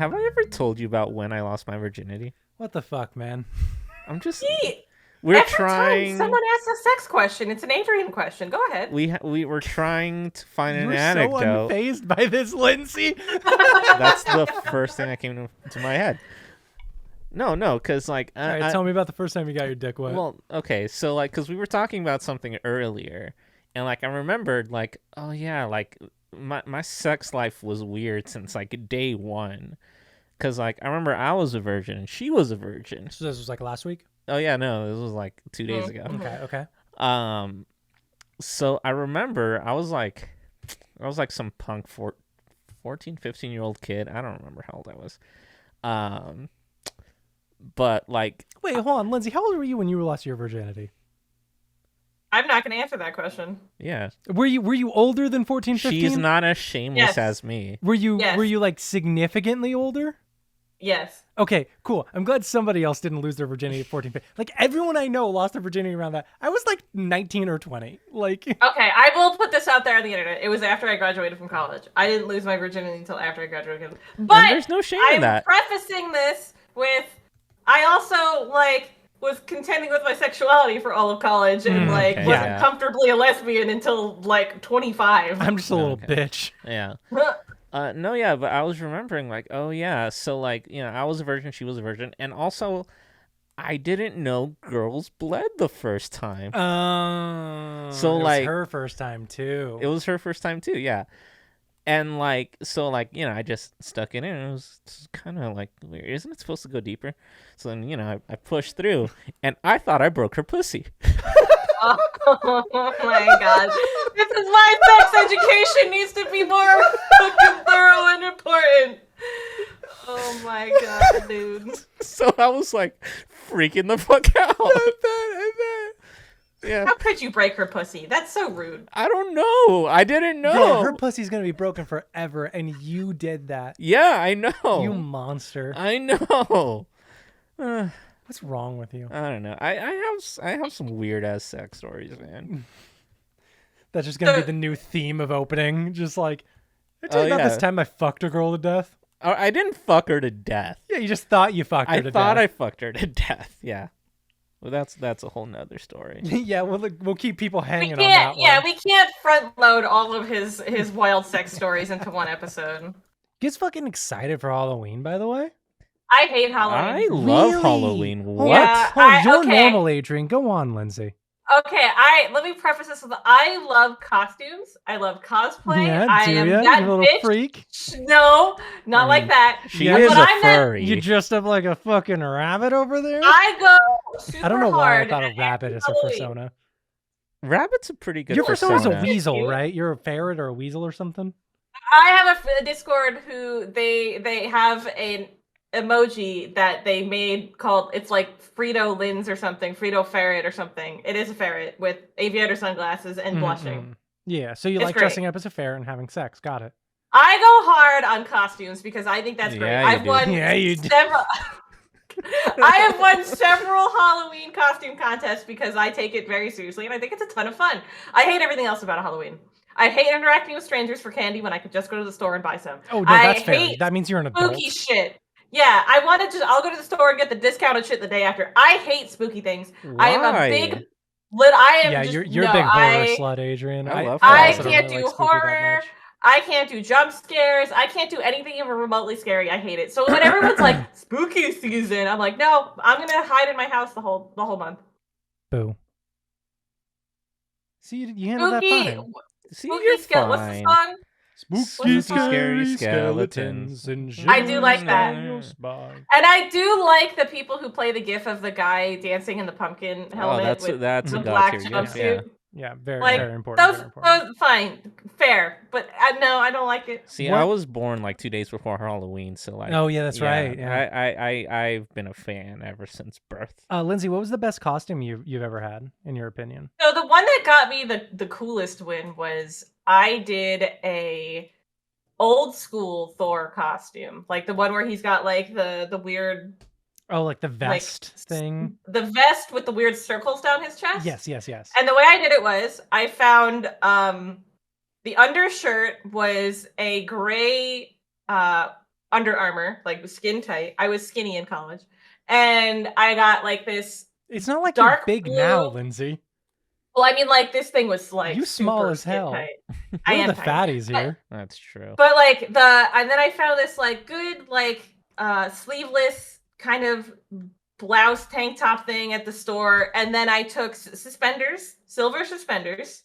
Have I ever told you about when I lost my virginity? What the fuck, man? I'm just. Every time someone asks a sex question, it's an Adrian question. Go ahead. We were trying to find an anecdote. So unfazed by this, Lindsey. That's the first thing that came to my head. No, because like. Tell me about the first time you got your dick wet. Well, okay, so like, because we were talking about something earlier, and like I remembered, like, oh yeah, like my sex life was weird since like day one, because like I remember I was a virgin and she was a virgin. So this was like last week. Oh yeah, no, this was like 2 days ago. Okay. So I remember I was like some punk 14, 15-year-old kid. I don't remember how old I was. But like, wait, hold on, Lindsey. How old were you when you lost your virginity? I'm not going to answer that question. Yeah. Were you older than 14, 15? She's not as shameless as me. Were you like significantly older? Yes. Okay, cool. I'm glad somebody else didn't lose their virginity at 14. Like everyone I know lost their virginity around that. I was like 19 or 20. Like. Okay, I will put this out there on the internet. It was after I graduated from college. I didn't lose my virginity until after I graduated. But and there's no shame in that. I'm prefacing this with, I also like was contending with my sexuality for all of college and wasn't comfortably a lesbian until like 25. I'm just a little bitch. Yeah. No, yeah, but I was remembering, like, oh, yeah, so, like, you know, I was a virgin, she was a virgin, and also, I didn't know girls bled the first time. So, it was her first time, too. It was her first time, too, yeah. And, like, so, like, you know, I just stuck it in, and it was kind of, like, weird. Isn't it supposed to go deeper? So then, you know, I pushed through, and I thought I broke her pussy. Oh my god. This is why sex education needs to be more fucking thorough and important. Oh my god, dude. So I was like freaking the fuck out. I bet. Yeah. How could you break her pussy? That's so rude. I don't know. I didn't know. Yeah, her pussy's gonna be broken forever, and you did that. Yeah, I know. You monster. I know. What's wrong with you? I don't know. I have some weird ass sex stories, man. That's just gonna be the new theme of opening. Just like, I tell you about this time I fucked a girl to death. I didn't fuck her to death. Yeah, you just thought you fucked her to death. I thought I fucked her to death. Yeah. Well, that's a whole nother story. Yeah, we'll keep people hanging on that one. Yeah, we can't front load all of his wild sex stories into one episode. You guys fucking excited for Halloween, by the way? I hate Halloween. I love Halloween. What? Yeah, you're normal, Adrian. Go on, Lindsey. Okay, let me preface this with I love costumes. I love cosplay. Yeah, I am that you little bitch. Freak. No, not like that. She is a furry. You dressed up like a fucking rabbit over there? I go super I don't know why I thought hard a rabbit is a persona. Rabbit's a pretty good Your persona. persona's a weasel, right? You're a ferret or a weasel or something? I have a Discord who they have an emoji that they made called, it's like Frito Lins or something, Frito Ferret or something. It is a ferret with aviator sunglasses and blushing. Yeah, so you It's like great. dressing up as a ferret and having sex. Got it. I go hard on costumes because I think that's great. Yeah, I've won several. I have won several Halloween costume contests because I take it very seriously and I think it's a ton of fun. I hate everything else about Halloween. I hate interacting with strangers for candy when I could just go to the store and buy some. Oh, no, that's fair. Hate That means you're an adult. spooky shit. Yeah, I'll go to the store and get the discounted shit the day after. I hate spooky things. Why? I am a big you're a big horror slut, Adrian. I can't do horror. I can't do jump scares. I can't do anything even remotely scary. I hate it. So when everyone's like spooky season, I'm like, no, I'm gonna hide in my house the whole month. Boo. See, you handled that fine. Spooky skeleton. What's the song? Spooky, scary skeletons. I do like that. And I do like the people who play the gif of the guy dancing in the pumpkin helmet with that's the a black go-to, jumpsuit. Yeah, very important. Those fine, fair, but no, I don't like it. See, I was born like 2 days before Halloween, so like. Oh yeah, that's right. Yeah. I've been a fan ever since birth. Lindsey, what was the best costume you've ever had, in your opinion? So the one that got me the coolest win was I did a old school Thor costume, like the one where he's got like the weird. Oh, like the vest thing? The vest with the weird circles down his chest? Yes. And the way I did it was, I found the undershirt was a gray Under Armour, like skin tight. I was skinny in college, and I got like this. It's not like dark you're big blue. now, Lindsay. Well, I mean, like this thing was like You small super as skin hell. tight. I We're am the tiny. fatties here. That's true. But like and then I found this like good like sleeveless kind of blouse tank top thing at the store, and then I took suspenders, silver suspenders,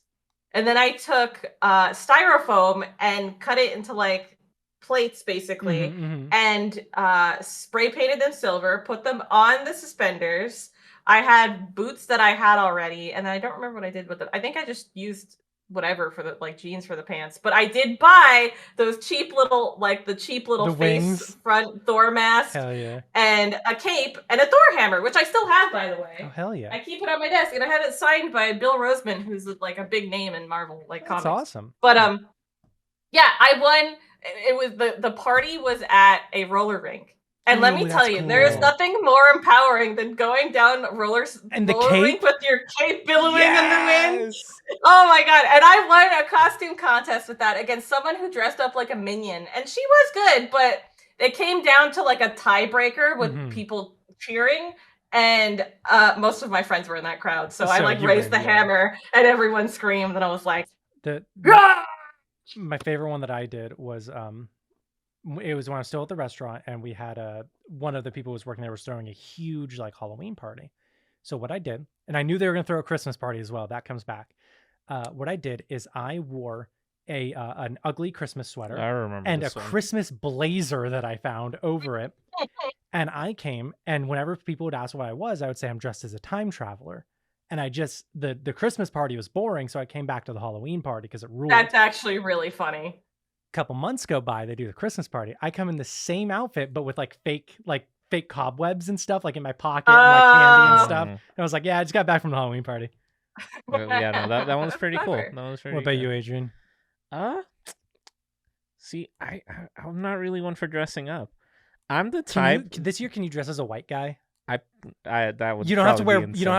and then I took styrofoam and cut it into like plates basically, and spray painted them silver, put them on the suspenders. I had boots that I had already, and I don't remember what I did with them. I think I just used whatever for the like jeans for the pants, but I did buy those cheap little the The face wings. front Thor mask. Hell yeah. And a cape and a Thor hammer, which I still have, by the way. Oh hell yeah. I keep it on my desk, and I had it signed by Bill Roseman, who's like a big name in Marvel That's comics. awesome. But yeah, I won. It was the party was at a roller rink. And let me tell you, cool. there is nothing more empowering than going down roller rink with your cape billowing in the wind. Oh my god! And I won a costume contest with that against someone who dressed up like a minion, and she was good, but it came down to like a tiebreaker with people cheering, and most of my friends were in that crowd, so I like raised the hammer, and everyone screamed, and I was like, my favorite one that I did was it was when I was still at the restaurant, and we had one of the people who was working there was throwing a huge like Halloween party. So what I did, and I knew they were going to throw a Christmas party as well. That comes back. What I did is I wore an ugly Christmas sweater and a Christmas blazer that I found over it. And I came, and whenever people would ask what I was, I would say I'm dressed as a time traveler. And I just the Christmas party was boring, so I came back to the Halloween party because it ruled. That's actually really funny. Couple months go by, they do the Christmas party. I come in the same outfit, but with like fake cobwebs and stuff, like in my pocket and like candy and stuff. And I was like, yeah, I just got back from the Halloween party. Yeah, no, that one's pretty cool. That one's pretty What about good. you, Adrian? See, I'm not really one for dressing up. I'm the type. This year, can you dress as a white guy? That would. You don't have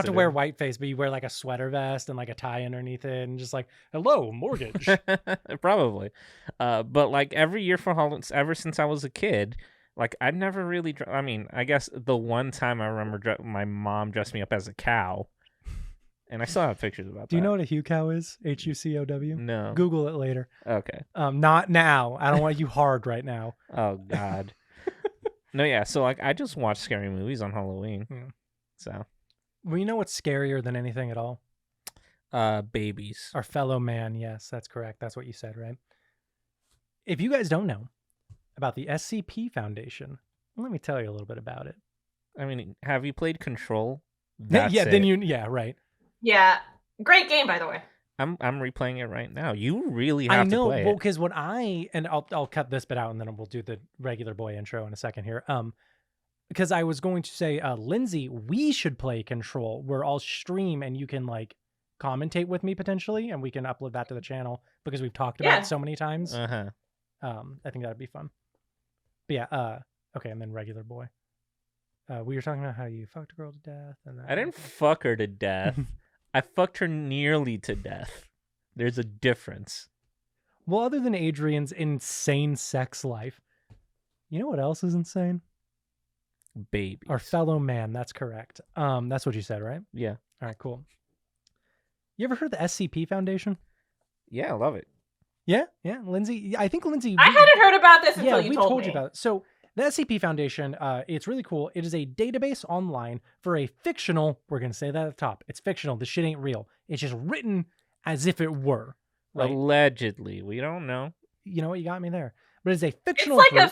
to wear whiteface, but you wear like a sweater vest and like a tie underneath it, and just like, hello, mortgage. Probably, but like every year for Halloween, ever since I was a kid, like I never really. I mean, I guess the one time I remember my mom dressed me up as a cow, and I still have pictures about that. Do you know what a Hugh cow is? HUCOW? No. Google it later. Okay. Not now. I don't want you hard right now. Oh God. No, yeah. So like, I just watch scary movies on Halloween. So. Well, you know what's scarier than anything at all? Babies. Our fellow man. Yes, that's correct. That's what you said, right? If you guys don't know about the SCP Foundation, let me tell you a little bit about it. I mean, have you played Control? Right. Yeah, great game, by the way. I'm replaying it right now. You really have to play it. Well, because I'll cut this bit out and then we'll do the regular boy intro in a second here. Because I was going to say, Lindsay, we should play Control, where I'll stream and you can like commentate with me potentially, and we can upload that to the channel because we've talked about it so many times. I think that'd be fun. But yeah, okay, and then regular boy. We were talking about how you fucked a girl to death, and I didn't fuck her to death. I fucked her nearly to death. There's a difference. Well, other than Adrian's insane sex life, you know what else is insane? Babies. Our fellow man. That's correct. That's what you said, right? Yeah. All right, cool. You ever heard of the SCP Foundation? Yeah, I love it. Yeah, Lindsay. I think Lindsay. I hadn't heard about this until you told me. You about it. So the SCP Foundation, it's really cool. It is a database online for a fictional. We're gonna say that at the top. It's fictional. This shit ain't real. It's just written as if it were. Right? Allegedly, we don't know. You know what? You got me there. But it's a fictional. It's like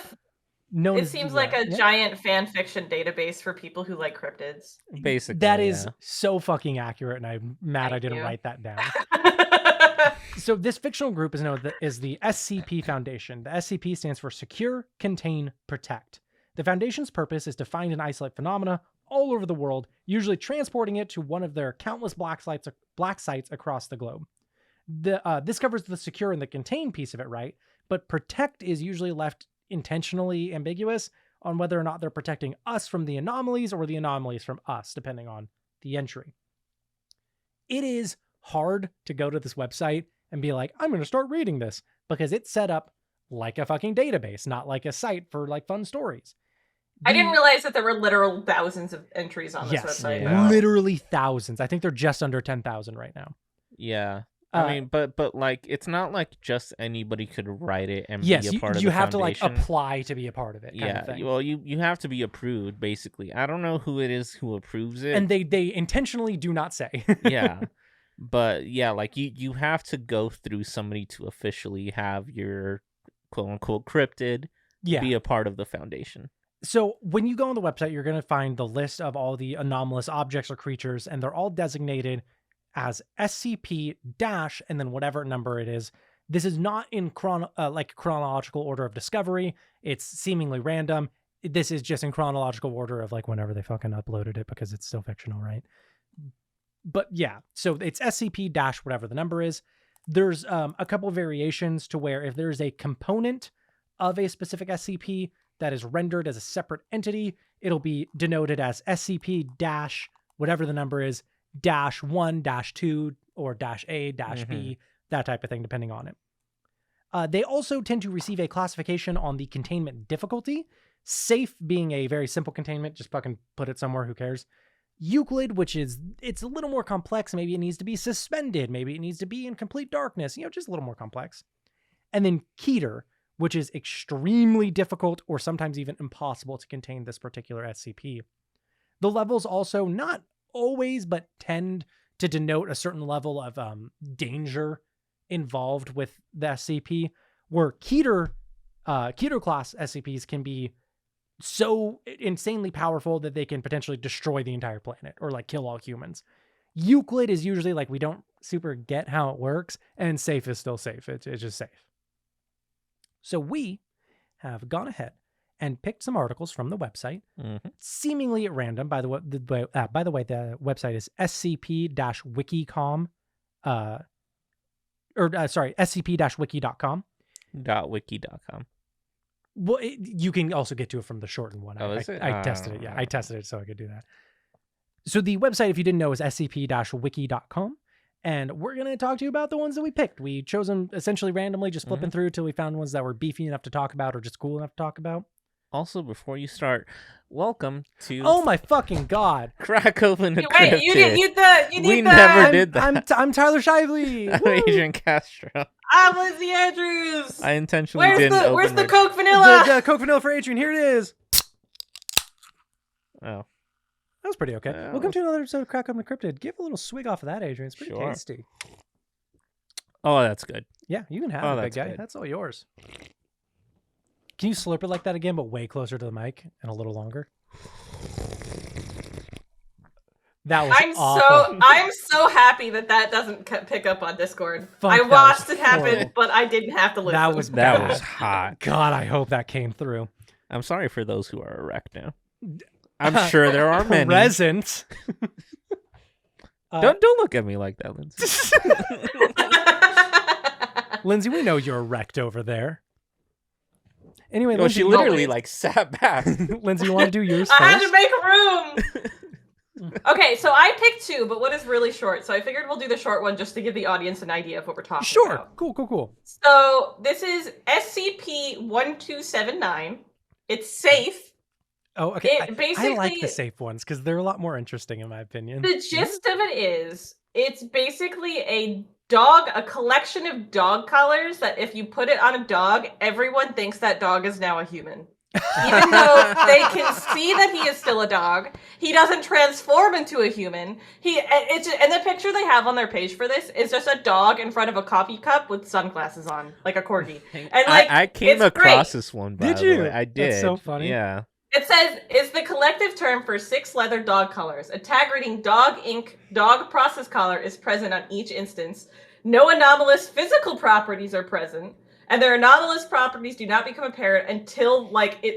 it seems like a giant fan fiction database for people who like cryptids. Basically, that is so fucking accurate, and I'm mad I didn't write that down. So this fictional group is known as the SCP Foundation. The SCP stands for Secure, Contain, Protect. The Foundation's purpose is to find and isolate phenomena all over the world, usually transporting it to one of their countless black sites across the globe. This covers the secure and the contain piece of it, right? But protect is usually left intentionally ambiguous on whether or not they're protecting us from the anomalies or the anomalies from us, depending on the entry. It is hard to go to this website and be like, I'm going to start reading this, because it's set up like a fucking database, not like a site for like fun stories. I didn't realize that there were literal thousands of entries on this website. Yeah. Literally thousands. I think they're just under 10,000 right now. Yeah. I mean, but like, it's not like just anybody could write it and yes, be a part of the you have foundation. to like apply to be a part of it. Yeah, kind of thing. well, you have to be approved, basically. I don't know who it is who approves it. And they intentionally do not say. Yeah. But yeah, like you have to go through somebody to officially have your quote unquote cryptid be a part of the foundation. So when you go on the website, you're going to find the list of all the anomalous objects or creatures, and they're all designated as SCP dash and then whatever number it is. This is not in chronological order of discovery. It's seemingly random. This is just in chronological order of like whenever they fucking uploaded it, because it's still fictional, right? But yeah, so it's SCP dash whatever the number is. There's a couple of variations to where if there's a component of a specific SCP that is rendered as a separate entity, it'll be denoted as SCP dash whatever the number is, dash 1, dash 2, or dash A, dash B, that type of thing, depending on it. They also tend to receive a classification on the containment difficulty. Safe being a very simple containment, just fucking put it somewhere, who cares? Euclid, which is, it's a little more complex. Maybe it needs to be suspended. Maybe it needs to be in complete darkness, just a little more complex. And then Keter, which is extremely difficult or sometimes even impossible to contain this particular SCP. The levels also not always, but tend to denote a certain level of danger involved with the SCP, where Keter class SCPs can be so insanely powerful that they can potentially destroy the entire planet or like kill all humans. Euclid is usually like, we don't super get how it works, and safe is still safe. It's just safe. So we have gone ahead and picked some articles from the website, seemingly at random. By the way, the website is scp-wikicom, scp-wiki.com. .wiki.com. Well, you can also get to it from the shortened one. Oh, is it? I tested it. Yeah, I tested it so I could do that. So the website, if you didn't know, is scp-wiki.com. And we're going to talk to you about the ones that we picked. We chose them essentially randomly, just flipping through till we found ones that were beefy enough to talk about or just cool enough to talk about. Also, before you start, welcome to... Oh my fucking God. Crack open the Wait, Cryptid. you never did that. I'm Tyler Shively. I'm Adrian Castro. I'm Lindsey Andrews. I intentionally didn't open Where's the it. Coke Vanilla? The Coke Vanilla for Adrian. Here it is. Oh. That was pretty okay. Welcome to another episode of Crack Open the Cryptid. Give a little swig off of that, Adrian. It's pretty tasty. Oh, that's good. Yeah, you can have it, big guy. Good. That's all yours. Can you slurp it like that again, but way closer to the mic and a little longer? That was awful. I'm so happy that doesn't pick up on Discord. I watched it happen, but I didn't have to listen. That was hot. God, I hope that came through. I'm sorry for those who are erect now. I'm sure there are many. Present. Don't look at me like that, Lindsey. Lindsey, we know you're erect over there. Anyway, Lindsey, she literally sat back. Lindsey, you want to do yours first? I had to make room. Okay, so I picked two, but one is really short. So I figured we'll do the short one just to give the audience an idea of what we're talking about. Sure. Cool. So this is SCP-1279. It's safe. Oh, okay. I like the safe ones because they're a lot more interesting in my opinion. The gist of it is, it's basically a collection of dog collars that if you put it on a dog, everyone thinks that dog is now a human. Even though they can see that he is still a dog, he doesn't transform into a human. And the picture they have on their page for this is just a dog in front of a coffee cup with sunglasses on, like a corgi. And I came across this one. By did you? The way. I did. That's so funny. Yeah. It says, is the collective term for 6 leather dog collars. A tag reading dog ink dog process collar is present on each instance. No anomalous physical properties are present. And their anomalous properties do not become apparent until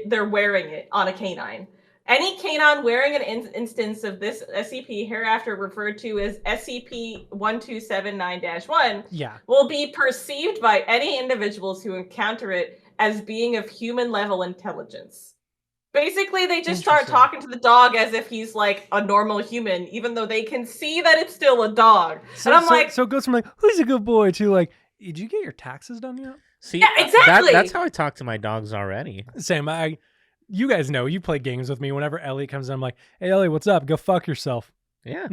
they're wearing it on a canine. Any canine wearing an instance of this SCP, hereafter referred to as SCP-1279-1, will be perceived by any individuals who encounter it as being of human level intelligence. Basically, they just start talking to the dog as if he's like a normal human, even though they can see that it's still a dog. So it goes from who's a good boy to did you get your taxes done yet? See, Yeah, exactly. That's how I talk to my dogs already. Same. You guys know, you play games with me. Whenever Elliot comes in, I'm like, hey, Elliot, what's up? Go fuck yourself. Yeah.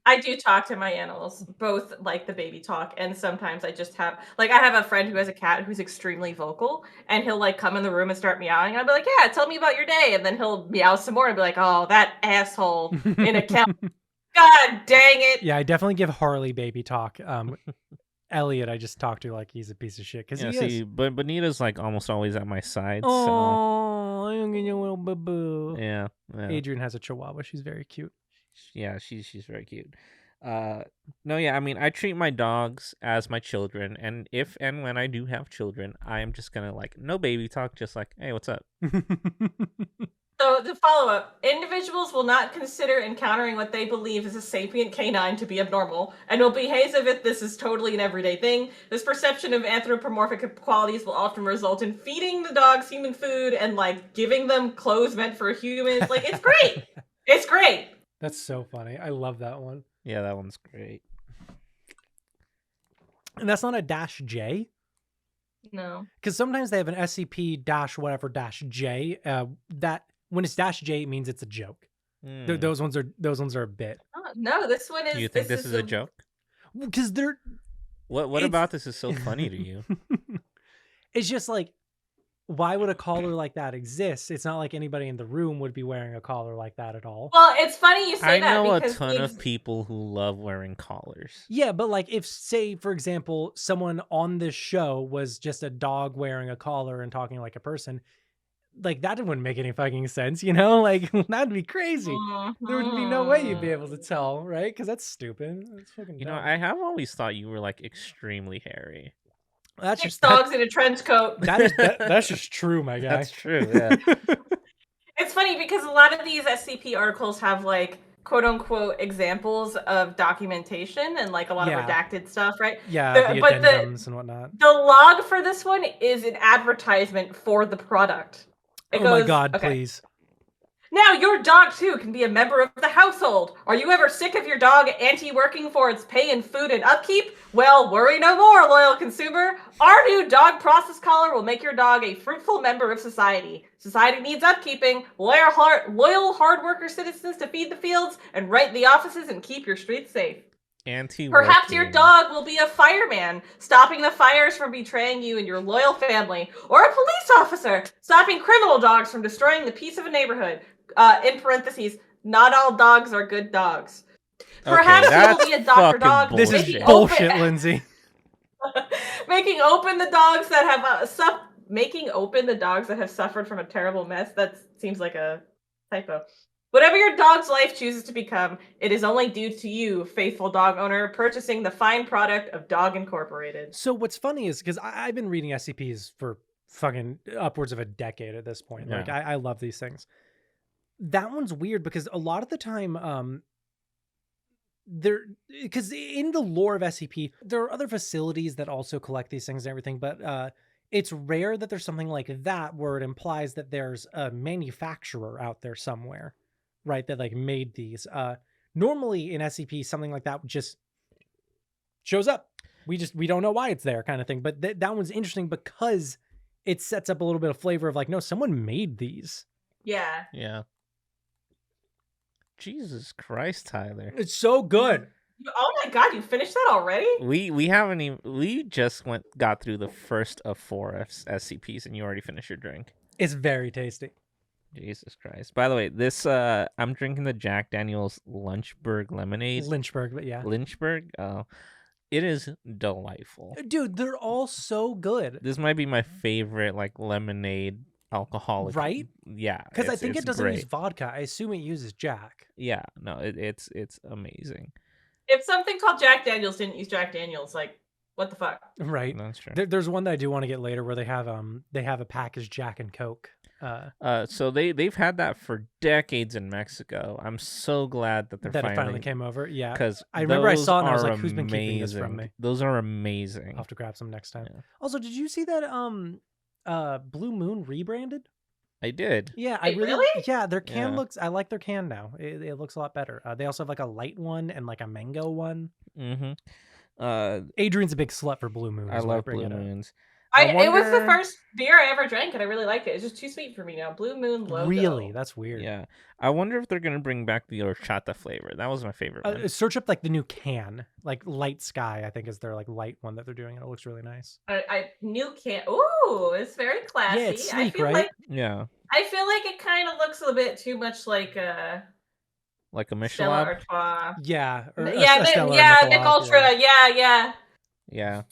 I do talk to my animals, both like the baby talk, and sometimes I just have, like, I have a friend who has a cat who's extremely vocal, and he'll like come in the room and start meowing, and I'll be like, yeah, tell me about your day, and then he'll meow some more and be like, oh, that asshole in a couch. God dang it. Yeah, I definitely give Harley baby talk. Elliot, I just talk to like he's a piece of shit because he is. But Bonita's like almost always at my side. Oh, I'm gonna little boo. Yeah. Adrian has a chihuahua. She's very cute. Yeah, she's very cute. No, yeah, I mean, I treat my dogs as my children, and if and when I do have children, I am just gonna like no baby talk, just like, hey, what's up? So the follow-up, individuals will not consider encountering what they believe is a sapient canine to be abnormal, and will behave as if this is totally an everyday thing. This perception of anthropomorphic qualities will often result in feeding the dogs human food and like giving them clothes meant for humans. Like, it's great. It's great. That's so funny. I love that one. Yeah, that one's great. And that's not a -J? No. Because sometimes they have an SCP -J. That when it's -J, it means it's a joke. Those ones are a bit. Oh, no, this one is. Do you think this is a joke? Because they're. What about this is so funny to you? It's just like, why would a collar like that exist? It's not like anybody in the room would be wearing a collar like that at all. Well, it's funny you say that. I know a because ton of people who love wearing collars. Yeah, but like if, say, for example, someone on this show was just a dog wearing a collar and talking like a person, like that wouldn't make any fucking sense, you know? Like that'd be crazy. There would be no way you'd be able to tell, right? Because that's stupid. That's fucking dumb. I have always thought you were like extremely hairy. That's Six just dogs in a trench coat. That's just true, my guy. That's true. Yeah. It's funny because a lot of these SCP articles have like quote unquote examples of documentation and like a lot of redacted stuff, right? Yeah, the addendums and whatnot. The log for this one is an advertisement for the product. My God, please. Now your dog too can be a member of the household. Are you ever sick of your dog anti-working for its pay and food and upkeep? Well, worry no more, loyal consumer. Our new dog process collar will make your dog a fruitful member of society. Society needs upkeeping, loyal hard worker citizens to feed the fields and right the offices and keep your streets safe. Perhaps your dog will be a fireman, stopping the fires from betraying you and your loyal family, or a police officer, stopping criminal dogs from destroying the peace of a neighborhood. In parentheses, not all dogs are good dogs. Perhaps you will be a doctor dog. This is bullshit, Lindsay. Making open the dogs that have suffered from a terrible mess. That seems like a typo. Whatever your dog's life chooses to become, it is only due to you, faithful dog owner, purchasing the fine product of Dog Incorporated. So what's funny is, because I've been reading SCPs for fucking upwards of a decade at this point. Yeah. Like, I love these things. That one's weird because a lot of the time, because in the lore of SCP, there are other facilities that also collect these things and everything, but it's rare that there's something like that where it implies that there's a manufacturer out there somewhere. Right, that like made these. Normally in SCP, something like that just shows up. We don't know why it's there, kind of thing. But that one's interesting because it sets up a little bit of flavor of like, no, someone made these. Yeah. Yeah. Jesus Christ, Tyler! It's so good. Oh my God, you finished that already? We haven't even. We just got through the first of 4 SCPs, and you already finished your drink. It's very tasty. Jesus Christ. By the way, this I'm drinking the Jack Daniel's Lynchburg lemonade. Lynchburg, but yeah. Lynchburg? Oh. It is delightful. Dude, they're all so good. This might be my favorite like lemonade alcoholic. Right? Yeah. Because I think it doesn't use vodka. I assume it uses Jack. Yeah, no, it's amazing. If something called Jack Daniels didn't use Jack Daniels, like what the fuck? Right. That's true. There's one that I do want to get later where they have a packaged Jack and Coke. So they've had that for decades in Mexico. I'm so glad that it finally came over. Yeah, because I remember I saw it and I was like, "Who's been keeping this from me?" Those are amazing. I'll have to grab some next time. Yeah. Also, did you see that Blue Moon rebranded? I did. Yeah, Wait, really? Yeah, their can looks. I like their can now. It looks a lot better. They also have like a light one and like a mango one. Mm-hmm. Adrian's a big slut for Blue Moon. I love Blue Moons. It was the first beer I ever drank, and I really liked it. It's just too sweet for me now. Blue Moon logo. Really? That's weird. Yeah. I wonder if they're gonna bring back the horchata flavor. That was my favorite one. Search up like the new can, like Light Sky. I think is their like light one that they're doing, and it looks really nice. New can. Ooh, it's very classy. Yeah, it's sleek, I feel right? like, yeah. I feel like it kind of looks a bit too much like a Michelab. Stella Artois. Yeah. Nick Ultra. Yeah. Yeah.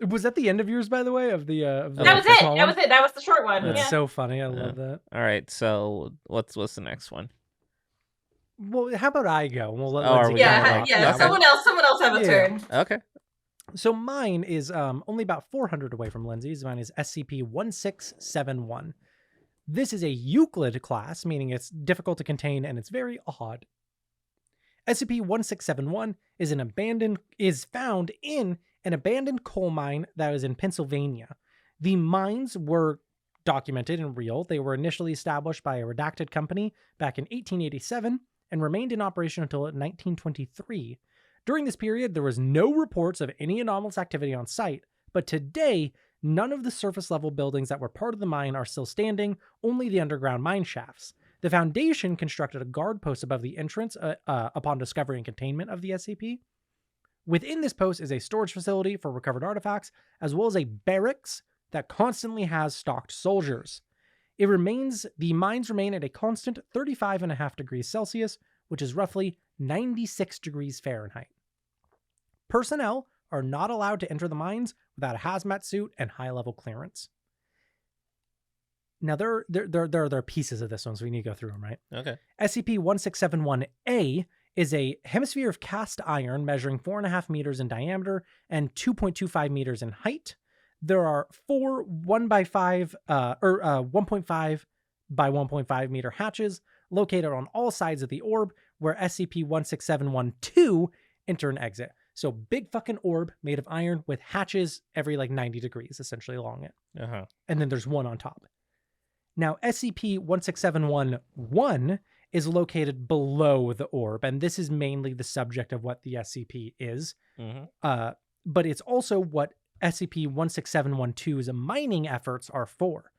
Was that the end of yours, by the way? Of the that was it. That was it. That was the short one. That's yeah. so funny. I love that. All right. So what's the next one? Well, how about I go? Well, Someone else have a turn. Okay. So mine is only about 400 away from Lindsay's. Mine is SCP-1671. This is a Euclid class, meaning it's difficult to contain and it's very odd. SCP-1671 is found in an abandoned coal mine that is in Pennsylvania. The mines were documented and real. They were initially established by a redacted company back in 1887 and remained in operation until 1923. During this period, there was no reports of any anomalous activity on site, but today, none of the surface level buildings that were part of the mine are still standing, only the underground mine shafts. The Foundation constructed a guard post above the entrance upon discovery and containment of the SCP. Within this post is a storage facility for recovered artifacts, as well as a barracks that constantly has stocked soldiers. The mines remain at a constant 35.5 degrees Celsius, which is roughly 96 degrees Fahrenheit. Personnel are not allowed to enter the mines without a hazmat suit and high-level clearance. Now, there are pieces of this one, so we need to go through them, right? Okay. SCP-1671-A is a hemisphere of cast iron measuring 4.5 meters in diameter and 2.25 meters in height. There are 4 1.5 by 1.5 meter hatches located on all sides of the orb, where SCP-16712 enter and exit. So big fucking orb made of iron with hatches every 90 degrees, essentially along it. Uh-huh. And then there's one on top. Now, SCP-16711 is located below the orb, and this is mainly the subject of what the SCP is. Mm-hmm. But it's also what SCP-16712's mining efforts are for.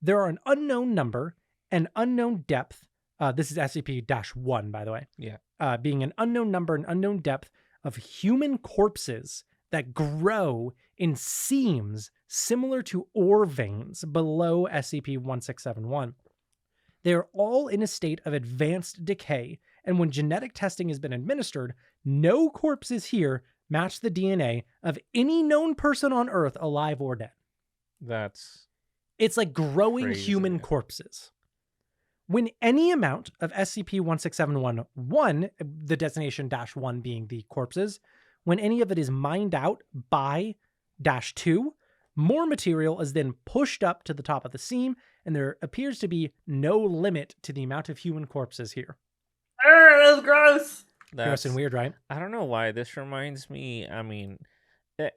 There are an unknown number, an unknown depth. This is SCP-1, by the way. Yeah. Being an unknown number, an unknown depth of human corpses that grow in seams similar to ore veins below SCP-1671. They are all in a state of advanced decay, and when genetic testing has been administered, no corpses here match the DNA of any known person on Earth, alive or dead. It's like growing crazy. Human corpses. When any amount of SCP-16711, the destination -1 being the corpses, when any of it is mined out by -2, more material is then pushed up to the top of the seam, and there appears to be no limit to the amount of human corpses here. That's gross. Gross and weird, right? I don't know why this reminds me. I mean,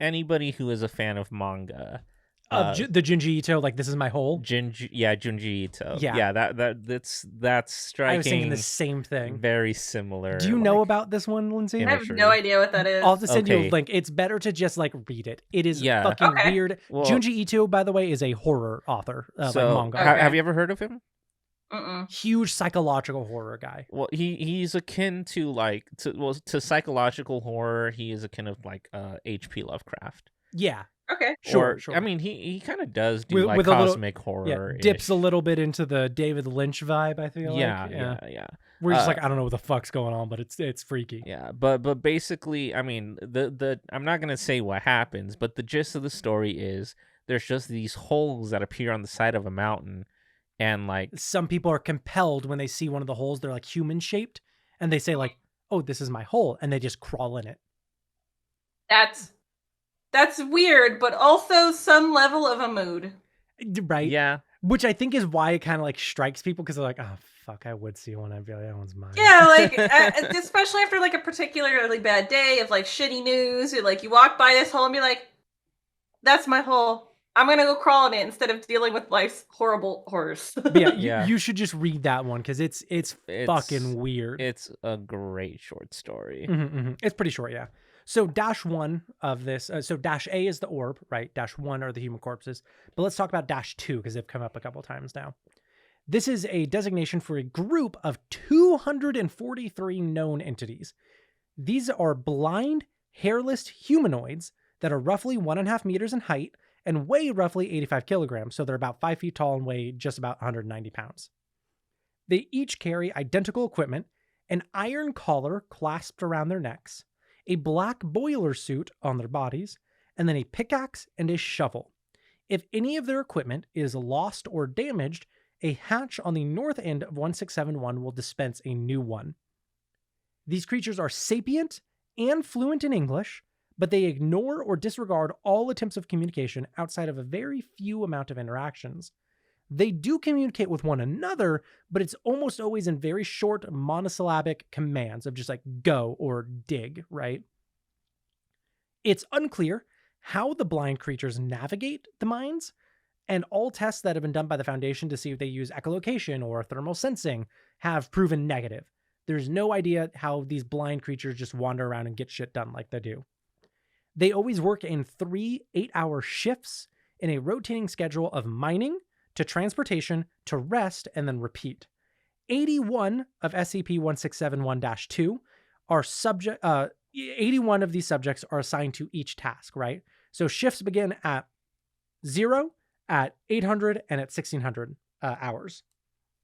anybody who is a fan of manga. The Junji Ito, this is my hole. Junji Ito. Yeah. That's striking. I was thinking the same thing. Very similar. Do you know about this one, Lindsay? I have no idea what that is. I'll have to send you a link. It's better to just read it. It is fucking weird. Well, Junji Ito, by the way, is a horror author, manga. Have you ever heard of him? Huge psychological horror guy. Well, he's akin to to psychological horror. He is akin of H.P. Lovecraft. Yeah. Okay. Sure. I mean, he kind of does do with cosmic horror. Yeah, dips a little bit into the David Lynch vibe, I feel like. Yeah. We're just I don't know what the fuck's going on, but it's freaky. Yeah, but basically, I mean, the I'm not gonna say what happens, but the gist of the story is there's just these holes that appear on the side of a mountain, and some people are compelled when they see one of the holes, they're human shaped, and they say oh, this is my hole, and they just crawl in it. That's weird, but also some level of a mood. Right? Yeah. Which I think is why it kind of strikes people, because they're like, oh, fuck, I would see one. I'd be like, that one's mine. Yeah, especially after a particularly bad day of shitty news. You walk by this hole and be like, that's my hole. I'm going to go crawl in it instead of dealing with life's horrible horrors. You should just read that one, because it's fucking weird. It's a great short story. Mm-hmm. It's pretty short, yeah. So -1 of this, so -A is the orb, right? -1 are the human corpses. But let's talk about -2 because they've come up a couple times now. This is a designation for a group of 243 known entities. These are blind, hairless humanoids that are roughly 1.5 meters in height and weigh roughly 85 kilograms. So they're about 5 feet tall and weigh just about 190 pounds. They each carry identical equipment, an iron collar clasped around their necks, a black boiler suit on their bodies, and then a pickaxe and a shovel. If any of their equipment is lost or damaged, a hatch on the north end of 1671 will dispense a new one. These creatures are sapient and fluent in English, but they ignore or disregard all attempts of communication outside of a very few amount of interactions. They do communicate with one another, but it's almost always in very short monosyllabic commands of just like go or dig, right? It's unclear how the blind creatures navigate the mines, and all tests that have been done by the Foundation to see if they use echolocation or thermal sensing have proven negative. There's no idea how these blind creatures just wander around and get shit done like they do. They always work in 3 8-hour shifts in a rotating schedule of mining to transportation to rest and then repeat. 81 of SCP-1671-2 are 81 of these subjects are assigned to each task, right? So shifts begin at 0, at 800, and at 1600 hours.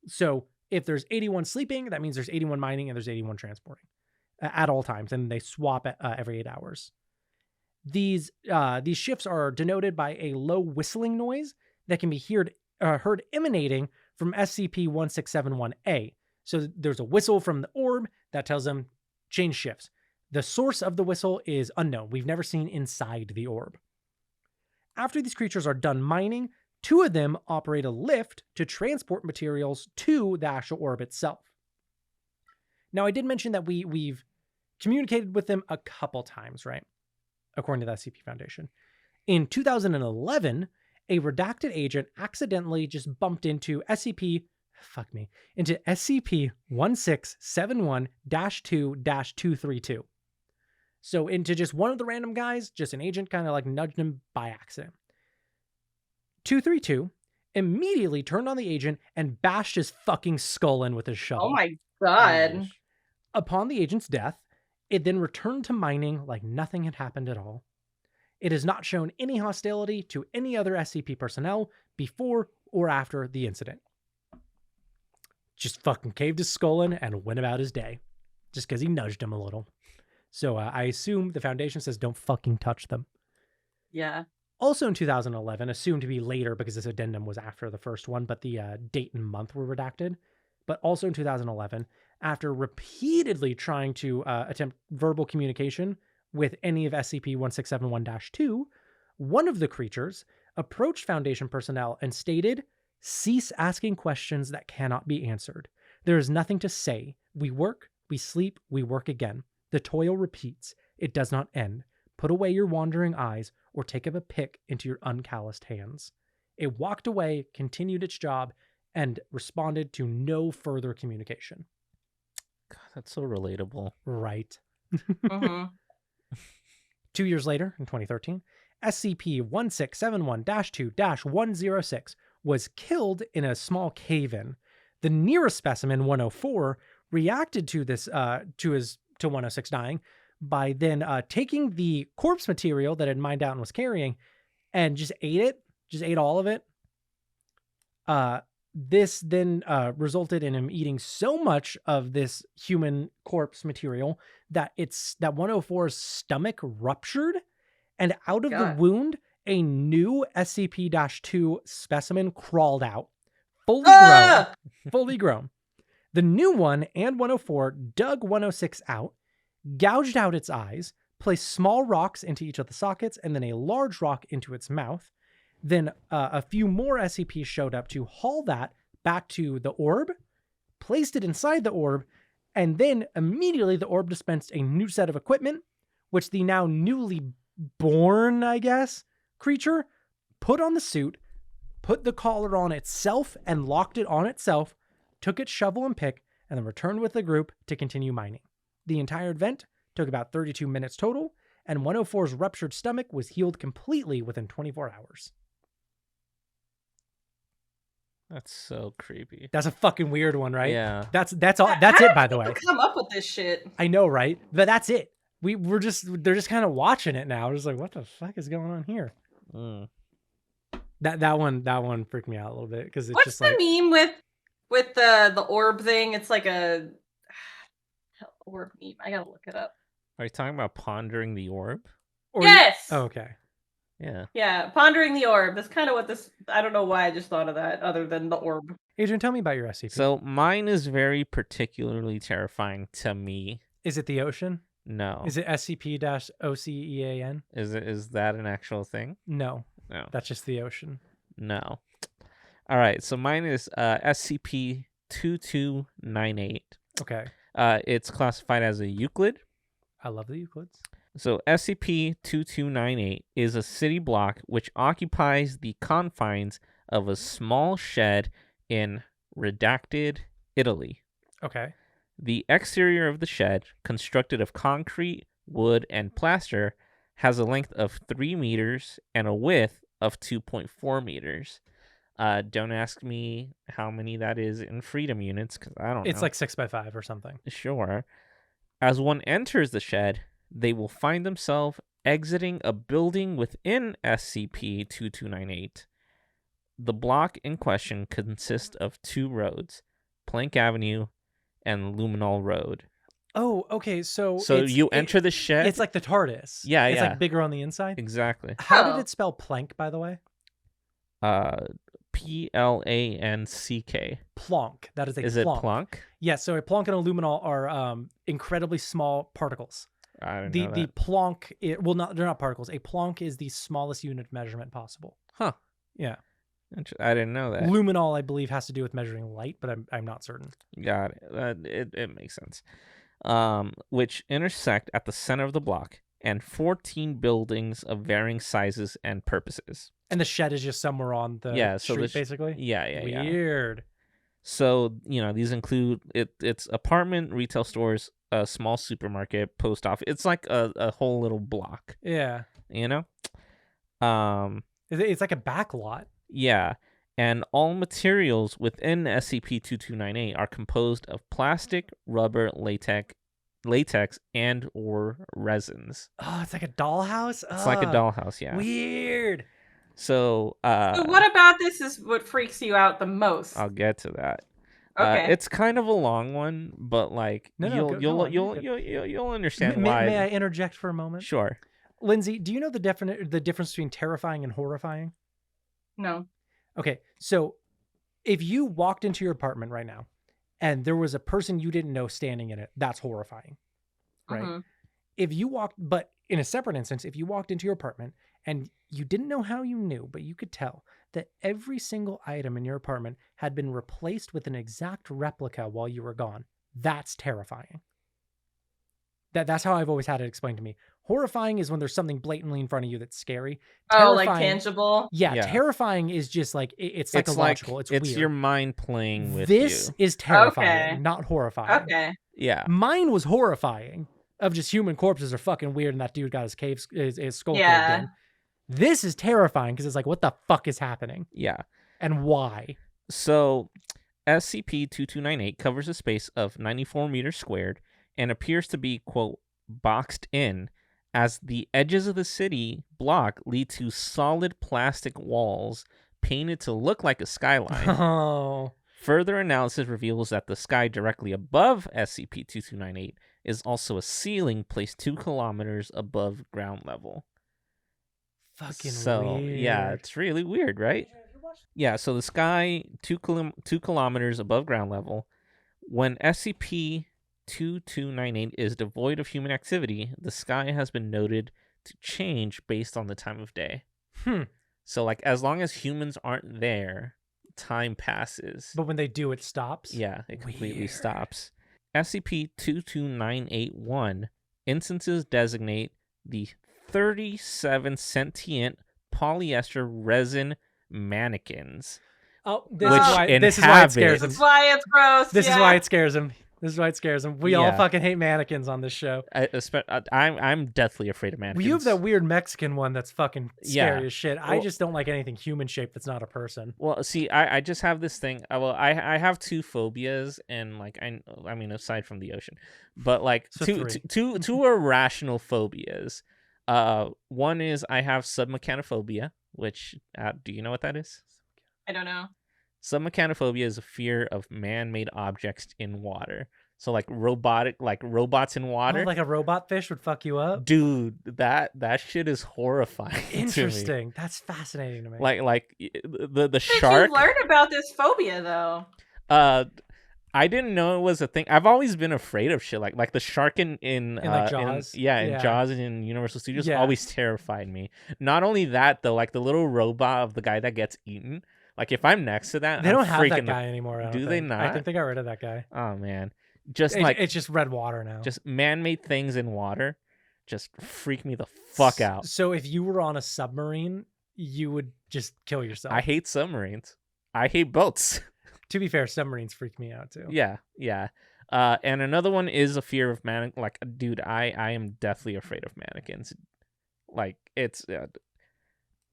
So if there's 81 sleeping, that means there's 81 mining and there's 81 transporting at all times, and they swap every 8 hours. These shifts are denoted by a low whistling noise that can be heard emanating from SCP-1671-A. So there's a whistle from the orb that tells them change shifts. The source of the whistle is unknown. We've never seen inside the orb. After these creatures are done mining, 2 of them operate a lift to transport materials to the actual orb itself. Now, I did mention that we've communicated with them a couple times, right? According to the SCP Foundation. In 2011, a redacted agent accidentally just bumped into SCP-1671-2-232. So into just one of the random guys, just an agent kind of like nudged him by accident. 232 immediately turned on the agent and bashed his fucking skull in with his shovel. Oh my god. Upon the agent's death, it then returned to mining like nothing had happened at all. It has not shown any hostility to any other SCP personnel before or after the incident. Just fucking caved his skull in and went about his day. Just because he nudged him a little. So I assume the Foundation says don't fucking touch them. Yeah. Also in 2011, assumed to be later because this addendum was after the first one, but the date and month were redacted. But also in 2011, after repeatedly trying to attempt verbal communication with any of SCP-1671-2, one of the creatures approached Foundation personnel and stated, "Cease asking questions that cannot be answered. There is nothing to say. We work, we sleep, we work again. The toil repeats. It does not end. Put away your wandering eyes or take up a pick into your uncalloused hands." It walked away, continued its job, and responded to no further communication. God, that's so relatable. Right. Mm-hmm. 2 years later, in 2013, SCP-1671-2-106 was killed in a small cave-in. The nearest specimen, 104, reacted to this to 106 dying by then taking the corpse material that it mined out and was carrying and just ate it, just ate all of it. This then resulted in him eating so much of this human corpse material that 104's stomach ruptured, and out of the wound, a new SCP-2 specimen crawled out, fully grown. The new one and 104 dug 106 out, gouged out its eyes, placed small rocks into each of the sockets, and then a large rock into its mouth. Then a few more SCPs showed up to haul that back to the orb, placed it inside the orb, and then immediately the orb dispensed a new set of equipment, which the now newly born, I guess, creature put on the suit, put the collar on itself and locked it on itself, took its shovel and pick, and then returned with the group to continue mining. The entire event took about 32 minutes total, and 104's ruptured stomach was healed completely within 24 hours. That's so creepy. That's a fucking weird one, right? Yeah. That's all. That's it, by the way. Come up with this shit. I know, right? But that's it. They're just kind of watching it now. Just like, what the fuck is going on here? Mm. That one freaked me out a little bit because it's What's just the like meme with the orb thing? It's like a orb meme. I gotta look it up. Are you talking about pondering the orb? Yes. Oh, okay. Yeah. Yeah, pondering the orb. That's kind of what this. I don't know why I just thought of that, other than the orb. Adrian, tell me about your SCP. So mine is very particularly terrifying to me. Is it the ocean? No. Is it SCP-OCEAN? Is that an actual thing? No. No. That's just the ocean. No. All right. So mine is SCP-2298. Okay. It's classified as a Euclid. I love the Euclids. So SCP-2298 is a city block which occupies the confines of a small shed in redacted Italy. Okay. The exterior of the shed, constructed of concrete, wood, and plaster, has a length of 3 meters and a width of 2.4 meters. Don't ask me how many that is in freedom units, because I don't know. It's like 6x5 or something. Sure. As one enters the shed, they will find themselves exiting a building within SCP-2298. The block in question consists of 2 roads, Plank Avenue and Luminol Road. Oh, okay. So you enter the shed. It's like the TARDIS. Yeah, it's yeah. like bigger on the inside. Exactly. How did it spell plank, by the way? Planck. Plonk. That is a Is plonk. it Planck? Yes. So a plonk and a luminol are incredibly small particles. I don't know The that. plonk, they're not particles. A plonk is the smallest unit of measurement possible. Huh. Yeah. I didn't know that. Luminol, I believe, has to do with measuring light, but I'm not certain. Got it. It makes sense. Which intersect at the center of the block, and 14 buildings of varying sizes and purposes. And the shed is just somewhere on the street, basically? Yeah. Weird. So, these include it's apartment, retail stores, a small supermarket, post office. It's like a whole little block. Yeah. It's like a back lot. Yeah. And all materials within SCP-2298 are composed of plastic, rubber, latex, and or resins. Oh, it's like a dollhouse? It's like a dollhouse, yeah. Weird. So, So what about this is what freaks you out the most? I'll get to that. Okay. It's kind of a long one, but like you'll understand why. May I interject for a moment? Sure. Lindsay, do you know the difference between terrifying and horrifying? No. Okay, so if you walked into your apartment right now and there was a person you didn't know standing in it, that's horrifying, right? Mm-hmm. But in a separate instance, if you walked into your apartment and you didn't know how you knew, but you could tell that every single item in your apartment had been replaced with an exact replica while you were gone, that's terrifying. That's how I've always had it explained to me. Horrifying is when there's something blatantly in front of you that's scary. Like tangible? Yeah, terrifying is just like, it's psychological. It's weird. It's your mind playing with you. This is terrifying, not horrifying. Okay. Yeah. Mine was horrifying, of just human corpses are fucking weird and that dude got his skull caved in. This is terrifying because it's like, what the fuck is happening? Yeah. And why? So, SCP-2298 covers a space of 94 meters squared and appears to be, quote, boxed in, as the edges of the city block lead to solid plastic walls painted to look like a skyline. Oh. Further analysis reveals that the sky directly above SCP-2298 is also a ceiling placed 2 kilometers above ground level. Fucking weird. Yeah, it's really weird, right? Yeah, so the sky 2 kilometers above ground level. When SCP-2298 is devoid of human activity, the sky has been noted to change based on the time of day. So, like, as long as humans aren't there, time passes. But when they do, it stops? Yeah, it completely stops. SCP-22981 instances designate the 37 sentient polyester resin mannequins. Oh, this is why it scares him. This is why it's gross. This is why it scares him. This is why it scares him. We all fucking hate mannequins on this show. I'm deathly afraid of mannequins. Well, you have that weird Mexican one that's fucking scary as shit. Well, I just don't like anything human shaped that's not a person. Well, see, I just have this thing. I have two phobias, and like I mean, aside from the ocean, but like So two irrational phobias. One is I have submechanophobia, which do you know what that is? I don't know. Submechanophobia is a fear of man-made objects in water. So like robots in water. Oh, like a robot fish would fuck you up? Dude, that shit is horrifying. Interesting. That's fascinating to me. Like the How shark. did you learn about this phobia though? I didn't know it was a thing. I've always been afraid of shit like the shark in like Jaws. in Jaws and in Universal Studios Yeah. always terrified me. Not only that though, like the little robot of the guy that gets eaten. Like if I'm next to that, they I'm don't have that freaking guy anymore. I don't Do they think. not? I think they got rid of that guy. Oh man, just It's just red water now. just man-made things in water, just freak me the fuck out. So if you were on a submarine, you would just kill yourself. I hate submarines. I hate boats. To be fair, submarines freak me out too. Yeah. And another one is a fear of mannequins. Like, dude, I am deathly afraid of mannequins. Like, it's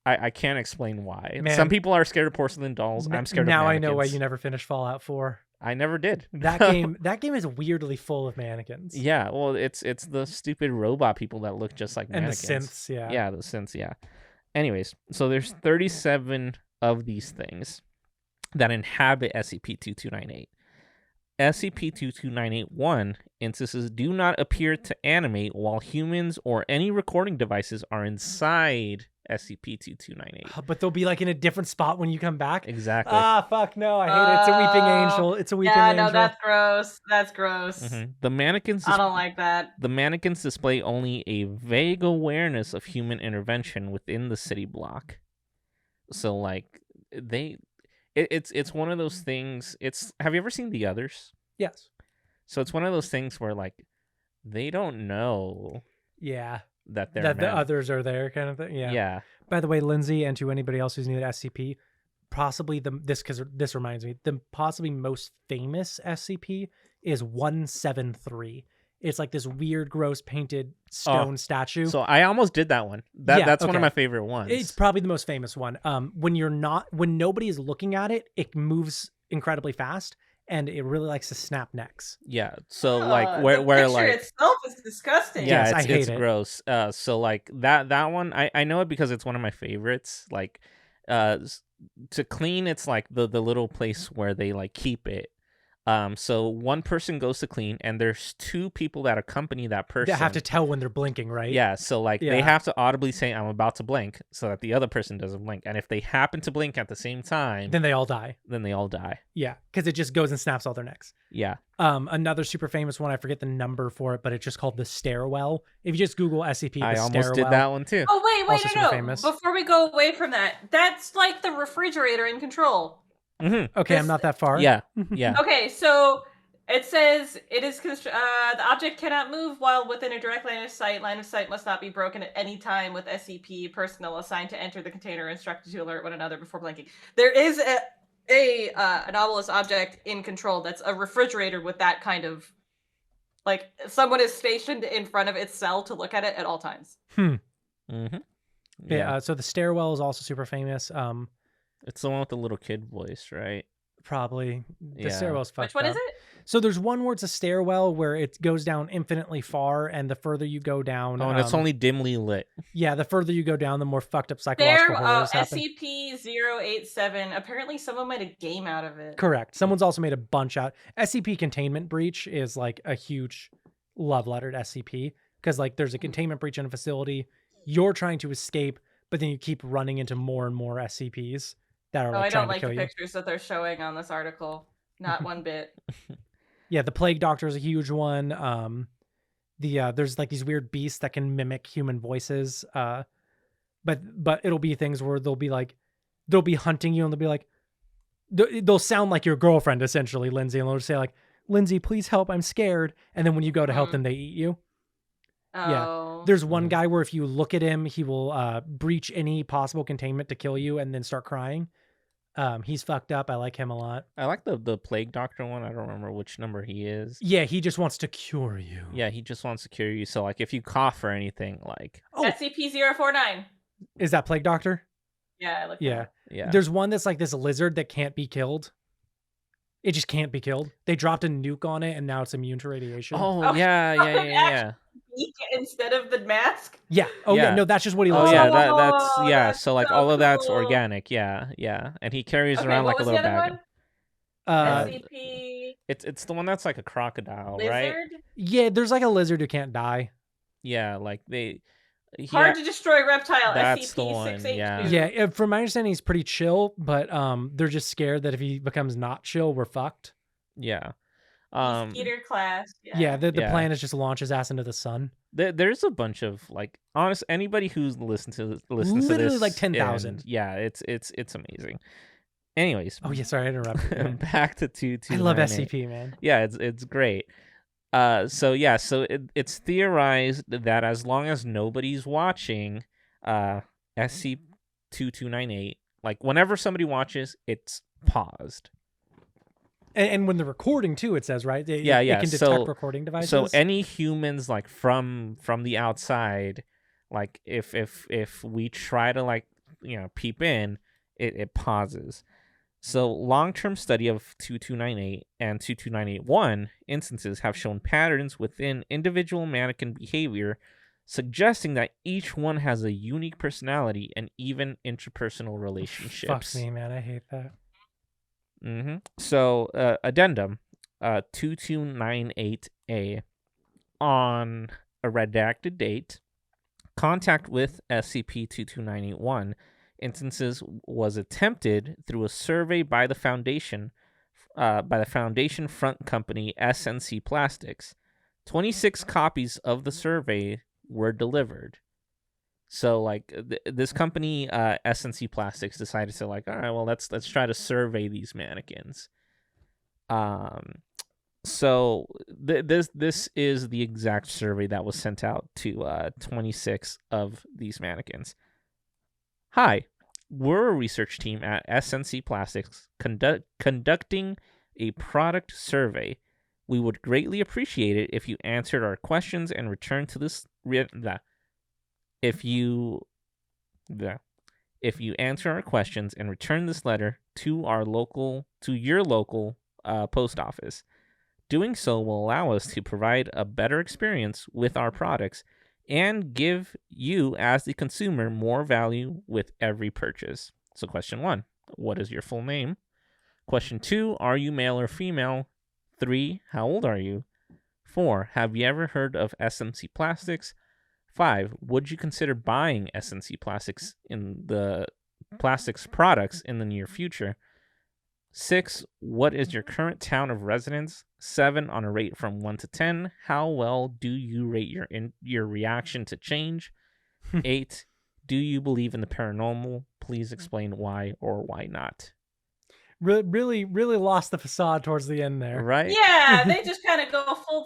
I can't explain why. Man. Some people are scared of porcelain dolls. I'm scared of Now mannequins. I know why you never finished Fallout 4. I never did. That game is weirdly full of mannequins. Yeah, well, it's the stupid robot people that look just like And the mannequins. synths, yeah. Yeah, the synths, yeah. Anyways, so there's 37 of these things that inhabit SCP-2298. SCP-22981 instances do not appear to animate while humans or any recording devices are inside SCP-2298. But they'll be like in a different spot when you come back. Exactly. Ah, fuck no! I hate it. It's a weeping angel. It's a weeping angel. No, that's gross. That's gross. Mm-hmm. The mannequins. I don't like that. The mannequins display only a vague awareness of human intervention within the city block. So, like, it's one of those things. Have you ever seen The Others? Yes. So it's one of those things where like they don't know. Yeah. That the others are there, kind of thing. Yeah. Yeah. By the way, Lindsey, and to anybody else who's new to SCP, possibly this reminds me, the possibly most famous SCP is 173. It's like this weird, gross painted stone statue. So I almost did that one. That's one of my favorite ones. It's probably the most famous one. When nobody is looking at it, it moves incredibly fast. And it really likes to snap necks. Yeah. So like the where picture like itself is disgusting. Yeah, yes, I hate it's it. gross. So like that one, I know it because it's one of my favorites. Like, to clean, it's like the little place where they like keep it. So one person goes to clean, and there's two people that accompany that person. They have to tell when they're blinking, right? Yeah, so like they have to audibly say, "I'm about to blink," so that the other person doesn't blink. And if they happen to blink at the same time, Then they all die. Yeah, because it just goes and snaps all their necks. Yeah. Another super famous one, I forget the number for it, but it's just called the stairwell. If you just Google SCP, I almost did that one too. Oh wait, Also super no. famous. Before we go away from that, that's like the refrigerator in Control. Mm-hmm. Okay, I'm not that far. Yeah. Okay, so it says it is the object cannot move while within a direct line of sight. Line of sight must not be broken at any time with SCP personnel assigned to enter the container instructed to alert one another before blinking. There is an anomalous object in Control that's a refrigerator with that kind of, like, someone is stationed in front of its cell to look at it at all times. Mm-hmm. Yeah. So the stairwell is also super famous. It's the one with the little kid voice, right? Probably. The stairwell's fucked Which one up. is it? So there's one where it's a stairwell where it goes down infinitely far, and the further you go down... Oh, and it's only dimly lit. Yeah, the further you go down, the more fucked up psychological horrors happen. SCP-087. Apparently someone made a game out of it. Correct. Someone's also made a bunch out. SCP Containment Breach is like a huge love letter to SCP, because like there's a containment breach in a facility, you're trying to escape, but then you keep running into more and more SCPs that are like, I don't trying to kill like you. the pictures that they're showing on this article. Not one bit. Yeah, the Plague Doctor is a huge one. There's like these weird beasts that can mimic human voices. But it'll be things where they'll be hunting you, and they'll be like, they'll sound like your girlfriend essentially, Lindsey, and they'll just say like, "Lindsey, please help, I'm scared." And then when you go to help them, they eat you. Oh. Yeah. There's one guy where if you look at him, he will breach any possible containment to kill you and then start crying. He's fucked up. I like him a lot. I like the plague doctor one. I don't remember which number he is. Yeah, he just wants to cure you. Yeah, he just wants to cure you. So like if you cough or anything, like SCP-049. Is that plague doctor? Yeah, I looked Yeah. Yeah. There's one that's like this lizard that can't be killed. It just can't be killed. They dropped a nuke on it and now it's immune to radiation. Oh yeah. Instead of the mask? Yeah. Oh yeah. No, that's just what he looks like. like. That's so like so all of that's cool. organic. Yeah. And he carries around like a little bag. SCP. It's the one that's like a crocodile, Lizard? right? Yeah, there's like a lizard who can't die. Yeah, like hard to destroy reptile. That's the SCP-682. one, yeah. Yeah, from my understanding, he's pretty chill, but they're just scared that if he becomes not chill, we're fucked. Yeah. Skeeter class. Yeah, the plan is just to launch his ass into the sun. There's a bunch of like honest anybody who's listens to this literally like 10,000. Yeah, it's amazing. Anyways. Oh yeah, sorry I interrupted. Back to 2298. I love SCP, man. Yeah, it's great. So it's theorized that as long as nobody's watching, SCP-2298, like whenever somebody watches, it's paused. And when they're recording too, it says, right? It can detect recording devices. So any humans like from the outside, like if we try to like peep in, it pauses. So long-term study of 2298 and 22981 instances have shown patterns within individual mannequin behavior, suggesting that each one has a unique personality and even interpersonal relationships. Fuck me, man. I hate that. So, addendum 2298A. On a redacted date, contact with SCP-22981 instances was attempted through a survey by the Foundation front company SNC Plastics. 26 copies of the survey were delivered. So like this company SNC Plastics decided to like, all right, well let's try to survey these mannequins. So this is the exact survey that was sent out to 26 of these mannequins. Hi, we're a research team at SNC Plastics conducting a product survey. We would greatly appreciate it if you answered our questions and returned to this. If you answer our questions and return this letter to your local post office. Doing so will allow us to provide a better experience with our products and give you, as the consumer, more value with every purchase. So question 1, what is your full name? Question 2, are you male or female? 3, how old are you? 4, have you ever heard of SNC Plastics? 5, would you consider buying SNC Plastics products in the near future? 6, what is your current town of residence? 7, on a rate from 1 to 10, how well do you rate your reaction to change? 8, do you believe in the paranormal? Please explain why or why not. Really lost the facade towards the end there. Right? Yeah, they just kind of go full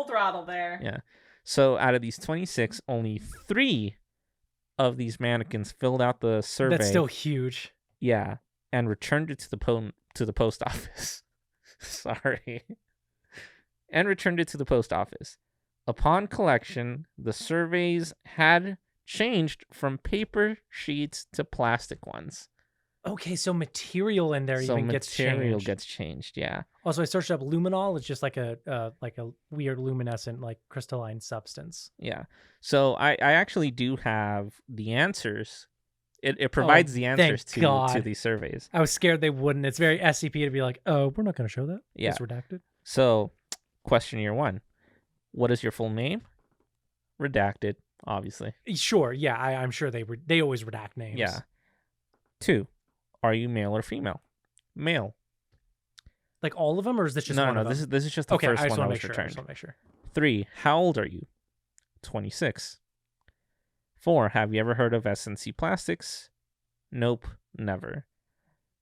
throttle there. Yeah. So out of these 26, only 3 of these mannequins filled out the survey. That's still huge. Yeah. And returned it to the post office. Sorry. And returned it to the post office. Upon collection, the surveys had changed from paper sheets to plastic ones. Okay, so material in there gets changed. Yeah. Also, I searched up luminol. It's just like a weird luminescent, like crystalline substance. Yeah. So I actually do have the answers. It provides the answers to these surveys. I was scared they wouldn't. It's very SCP to be like, oh, we're not going to show that. Yeah. It's redacted. So, question year 1. What is your full name? Redacted, obviously. Sure. Yeah, I'm sure they always redact names. Yeah. 2. Are you male or female? Male. Like all of them, or is this just one of them? No, this is just the first one that was returned. I just want to make sure. 3. How old are you? 26. 4. Have you ever heard of SNC Plastics? Nope, never.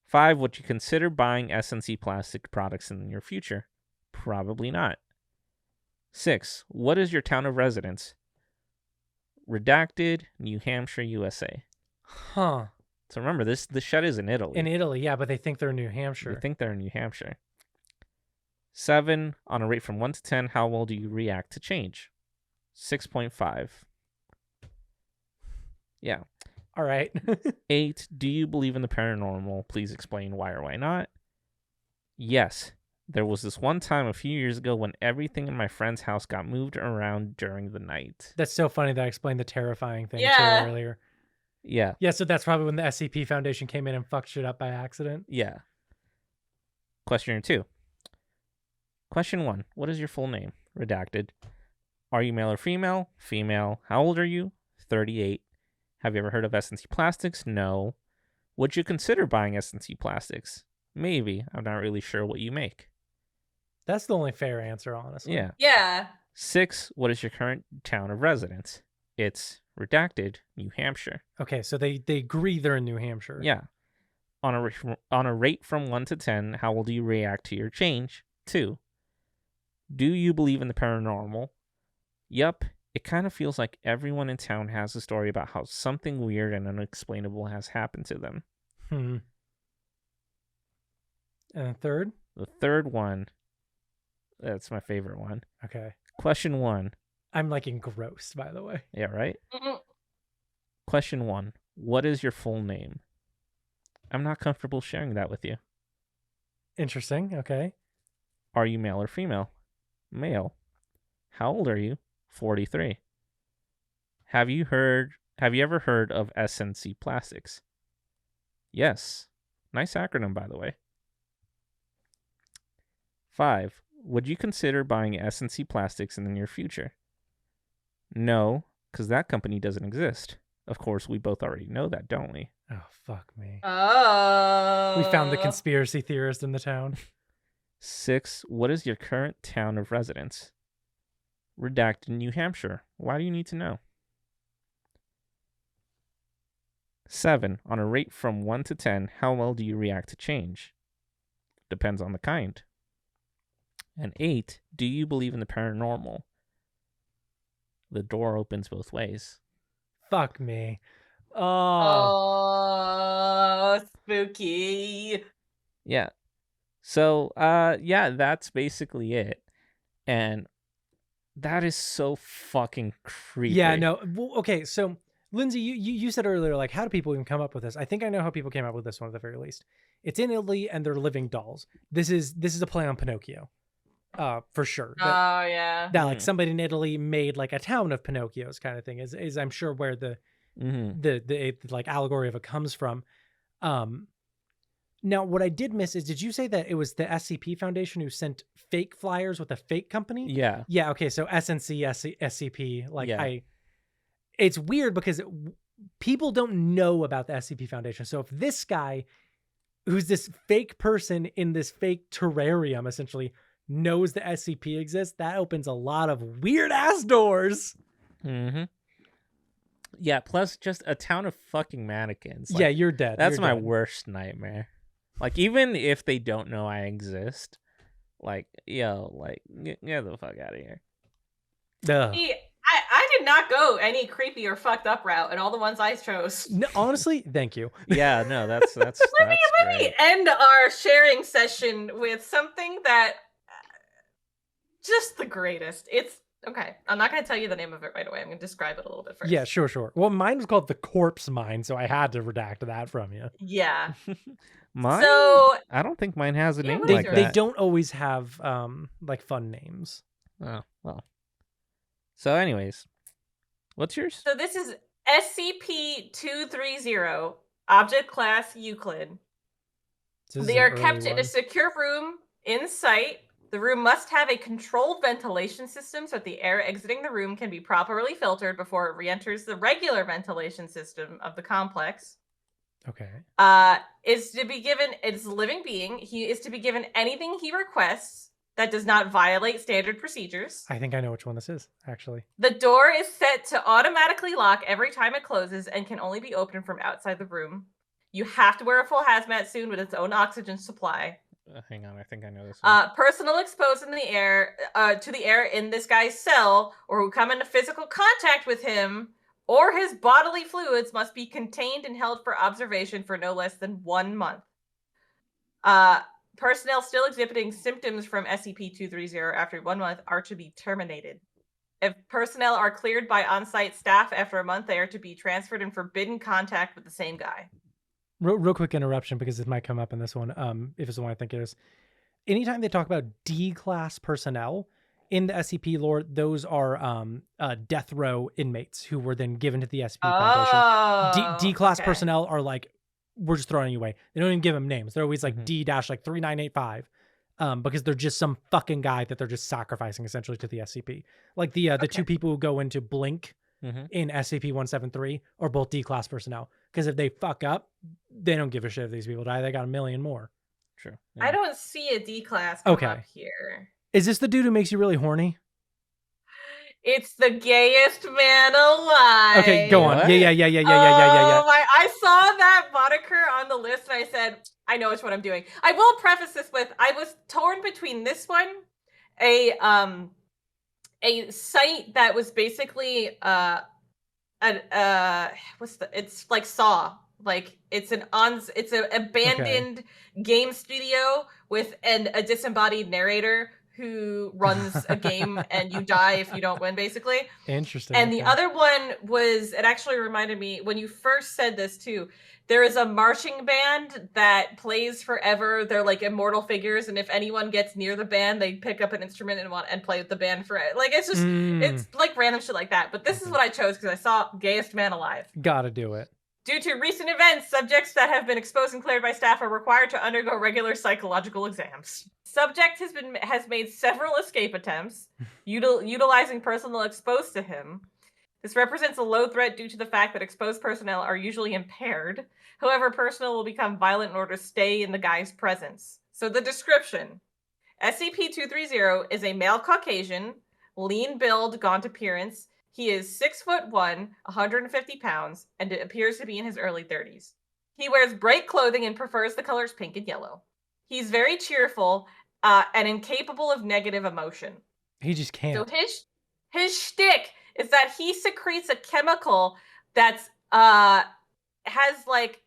5. Would you consider buying SNC Plastic products in the near future? Probably not. 6. What is your town of residence? Redacted, New Hampshire, USA. Huh. So remember, this shed is in Italy. In Italy, yeah, but they think they're in New Hampshire. They think they're in New Hampshire. 7, on a rate from 1 to 10, how well do you react to change? 6.5. Yeah. All right. 8, do you believe in the paranormal? Please explain why or why not. Yes. There was this one time a few years ago when everything in my friend's house got moved around during the night. That's so funny that I explained the terrifying thing too earlier. Yeah. Yeah, so that's probably when the SCP Foundation came in and fucked shit up by accident. Yeah. Question 2. Question 1. What is your full name? Redacted. Are you male or female? Female. How old are you? 38. Have you ever heard of S&C Plastics? No. Would you consider buying S&C Plastics? Maybe. I'm not really sure what you make. That's the only fair answer, honestly. Yeah. Yeah. 6. What is your current town of residence? It's redacted, New Hampshire. Okay, so they agree they're in New Hampshire. Yeah. On a rate from 1 to 10, how will you react to your change? 2. Do you believe in the paranormal? Yup. It kind of feels like everyone in town has a story about how something weird and unexplainable has happened to them. And the third? The third one, that's my favorite one. Okay. Question 1. I'm like engrossed, by the way. Yeah, right? Mm-mm. Question 1. What is your full name? I'm not comfortable sharing that with you. Interesting. Okay. Are you male or female? Male. How old are you? 43. Have you ever heard of S&C Plastics? Yes. Nice acronym, by the way. 5. Would you consider buying S&C Plastics in the near future? No, because that company doesn't exist. Of course, we both already know that, don't we? Oh, fuck me. Oh. We found the conspiracy theorist in the town. 6. What is your current town of residence? Redacted, New Hampshire. Why do you need to know? 7. On a rate from 1 to 10, how well do you react to change? Depends on the kind. And 8. Do you believe in the paranormal? The door opens both ways. Fuck me. Oh, spooky. Yeah. So, yeah, that's basically it. And that is so fucking creepy. Yeah, no. Well, okay, so Lindsay, you said earlier, like, how do people even come up with this? I think I know how people came up with this one at the very least. It's in Italy and they're living dolls. This is a play on Pinocchio. For sure. Oh yeah. That like somebody in Italy made like a town of Pinocchios kind of thing is I'm sure where the like allegory of it comes from. Now what I did miss is, did you say that it was the SCP Foundation who sent fake flyers with a fake company? Yeah. Yeah. Okay. So SNC, SCP, like Yeah. it's weird because people don't know about the SCP Foundation. So if this guy, who's this fake person in this fake terrarium, essentially knows the SCP exists, that opens a lot of weird ass doors. Mm-hmm. Yeah, plus just a town of fucking mannequins. Like, yeah, you're dead. That's you're my dead. worst nightmare. Like, even if they don't know I exist, like, yo, like, get the fuck out of here. See, I did not go any creepy or fucked up route, and all the ones I chose. No, honestly, thank you. Yeah, no, that's Let me end our sharing session with something that just the greatest. It's okay. I'm not going to tell you the name of it right away. I'm going to describe it a little bit first. Yeah, sure. Well, mine was called the Corpse Mine, so I had to redact that from you. Yeah. Mine? So I don't think mine has a name They, like that. they don't always have like fun names. Oh, well. So anyways, what's yours? So this is SCP-230, Object Class Euclid. They are kept in a secure room in sight. The room must have a controlled ventilation system so that the air exiting the room can be properly filtered before it re-enters the regular ventilation system of the complex. Okay. Is to be given, it's a living being. He is to be given anything he requests that does not violate standard procedures. I think I know which one this is, actually. The door is set to automatically lock every time it closes and can only be opened from outside the room. You have to wear a full hazmat suit with its own oxygen supply. Hang on, I think I know this one. Personnel exposed in the air to the air in this guy's cell, or who come into physical contact with him, or his bodily fluids must be contained and held for observation for no less than 1 month. Personnel still exhibiting symptoms from SCP-230 after 1 month are to be terminated. If personnel are cleared by on-site staff after a month, they are to be transferred and forbidden contact with the same guy. Real quick interruption, because it might come up in this one, if it's the one I think it is. Anytime they talk about D-class personnel, in the SCP lore, those are death row inmates who were then given to the SCP Foundation. D-class personnel are like, we're just throwing you away. They don't even give them names. They're always like D-3985. Because they're just some fucking guy that they're just sacrificing essentially to the SCP. Like the two people who go into Blink in SCP-173 are both D-class personnel. Because if they fuck up, they don't give a shit if these people die. They got a million more. True. Yeah. I don't see a D-class come up here. Is this the dude who makes you really horny? It's the gayest man alive. Okay, go on. What? Yeah. I saw that moniker on the list and I said, I know which one I'm doing. I will preface this with, I was torn between this one, a site that was basically it's like Saw. Like it's an abandoned game studio with a disembodied narrator who runs a game and you die if you don't win, basically. Interesting. And the other one was, it actually reminded me, when you first said this too, there is a marching band that plays forever. They're like immortal figures, and if anyone gets near the band, they pick up an instrument and play with the band for it. Like, it's just, it's like random shit like that. But this is what I chose because I saw Gayest Man Alive. Gotta do it. Due to recent events, subjects that have been exposed and cleared by staff are required to undergo regular psychological exams. Subject has made several escape attempts, utilizing personnel exposed to him. This represents a low threat due to the fact that exposed personnel are usually impaired. However, personnel will become violent in order to stay in the guy's presence. So the description. SCP-230 is a male Caucasian, lean build, gaunt appearance. He is 6'1", 150 pounds, and it appears to be in his early 30s. He wears bright clothing and prefers the colors pink and yellow. He's very cheerful and incapable of negative emotion. He just can't. So his shtick is that he secretes a chemical that's has like,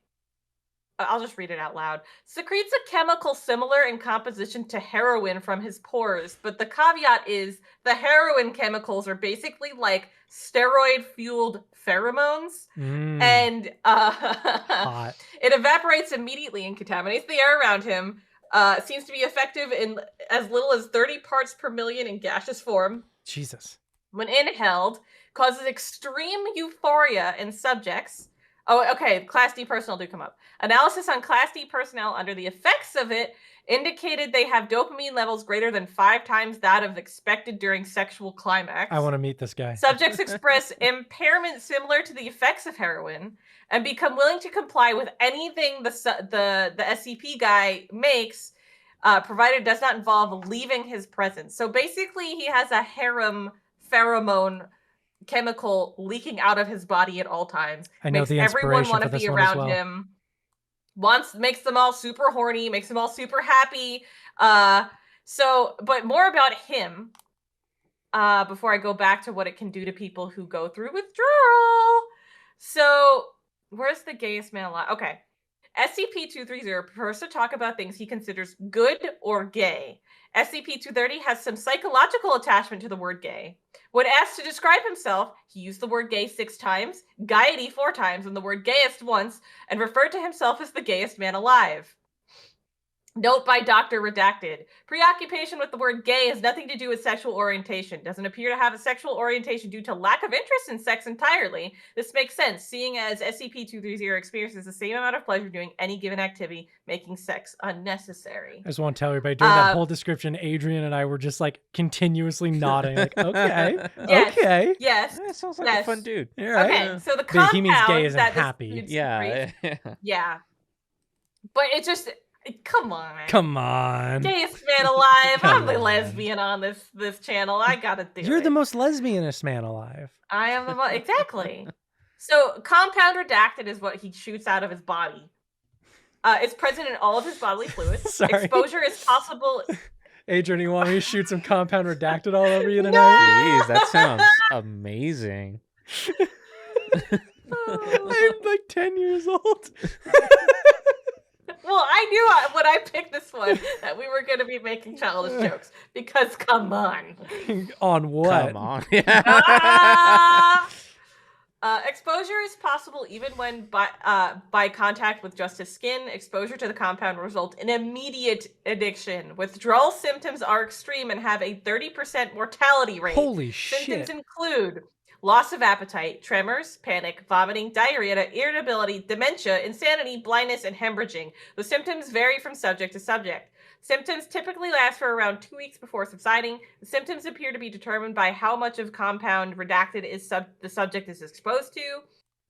I'll just read it out loud. Secretes a chemical similar in composition to heroin from his pores, but the caveat is the heroin chemicals are basically like steroid-fueled pheromones, and it evaporates immediately and contaminates the air around him. Seems to be effective in as little as 30 parts per million in gaseous form. Jesus. When inhaled, causes extreme euphoria in subjects. Oh, okay. Class D personnel do come up. Analysis on Class D personnel under the effects of it indicated they have dopamine levels greater than 5 times that of expected during sexual climax. I want to meet this guy. Subjects express impairment similar to the effects of heroin and become willing to comply with anything the SCP guy makes, provided it does not involve leaving his presence. So basically, he has a harem pheromone chemical leaking out of his body at all times. I know, makes the everyone inspiration want for to this be one as around well. him. Makes them all super horny, makes them all super happy. But more about him before I go back to what it can do to people who go through withdrawal. So, where's the gayest man alive? Okay. SCP-230 prefers to talk about things he considers good or gay. SCP-230 has some psychological attachment to the word gay. When asked to describe himself, he used the word gay 6 times, gaiety 4 times, and the word gayest once, and referred to himself as the gayest man alive. Note by Dr. Redacted. Preoccupation with the word gay has nothing to do with sexual orientation. Doesn't appear to have a sexual orientation due to lack of interest in sex entirely. This makes sense, seeing as SCP-230 experiences the same amount of pleasure doing any given activity, making sex unnecessary. I just want to tell everybody, during that whole description, Adrian and I were just like continuously nodding, like, okay, yes, okay. Yes. That sounds like a fun dude. Right. Okay, so the But compound he means gay isn't that happy. Yeah. Yeah. But it just... Come on. Gayest man alive. I'm the lesbian on this channel. I gotta do it. You're the most lesbianist man alive. I am the most... Exactly. So, compound redacted is what he shoots out of his body. It's present in all of his bodily fluids. Sorry. Exposure is possible... Adrian, you want me to shoot some compound redacted all over you tonight? Please, that sounds amazing. I'm like 10 years old. Well, I knew when I picked this one that we were going to be making childish jokes because come on. On what? Come on. Exposure is possible even when by contact with just his skin. Exposure to the compound will result in immediate addiction. Withdrawal symptoms are extreme and have a 30% mortality rate. Holy shit. Symptoms include loss of appetite, tremors, panic, vomiting, diarrhea, irritability, dementia, insanity, blindness, and hemorrhaging. The symptoms vary from subject to subject. Symptoms typically last for around 2 weeks before subsiding. The symptoms appear to be determined by how much of compound redacted the subject is exposed to.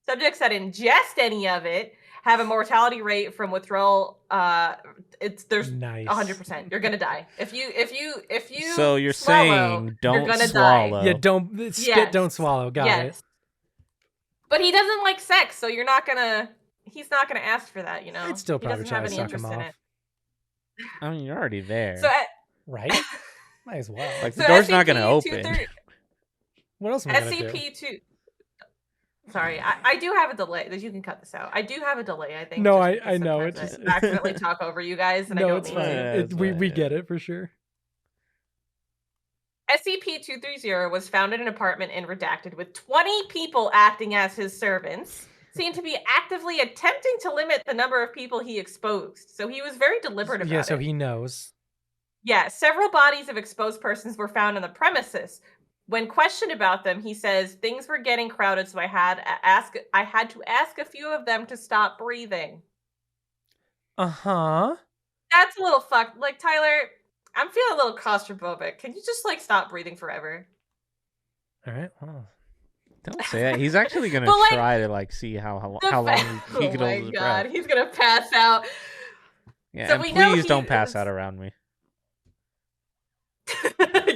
Subjects that ingest any of it have a mortality rate from withdrawal. There's nice. 100%. You're gonna die if you. So you're swallow, saying don't you're gonna swallow. Die. Yeah, don't spit. Yes. Don't swallow. Got it. But he doesn't like sex, so you're not gonna. He's not gonna ask for that. You know. I'd still probably he try doesn't to have suck any him interest in off. it. I mean, you're already there. So right? Might as well. Like the door's not gonna open. What else am I gonna do? SCP-2. Sorry, I do have a delay. You can cut this out. I do have a delay. I think. No, I know. It's just I accidentally talk over you guys, and no, I don't it's mean fine. to. We get it for sure. SCP-230 was found in an apartment in Redacted with 20 people acting as his servants. Seemed to be actively attempting to limit the number of people he exposed. So he was very deliberate about it. Yeah, so he knows. Yeah, several bodies of exposed persons were found on the premises. When questioned about them, he says things were getting crowded, so I had to ask a few of them to stop breathing. Uh-huh. That's a little fucked. Like, Tyler, I'm feeling a little claustrophobic. Can you just stop breathing forever? All right. Well. Don't say that. He's actually gonna try to see how long he can hold his breath. Oh my god, he's gonna pass out. Yeah, so and please don't pass out around me.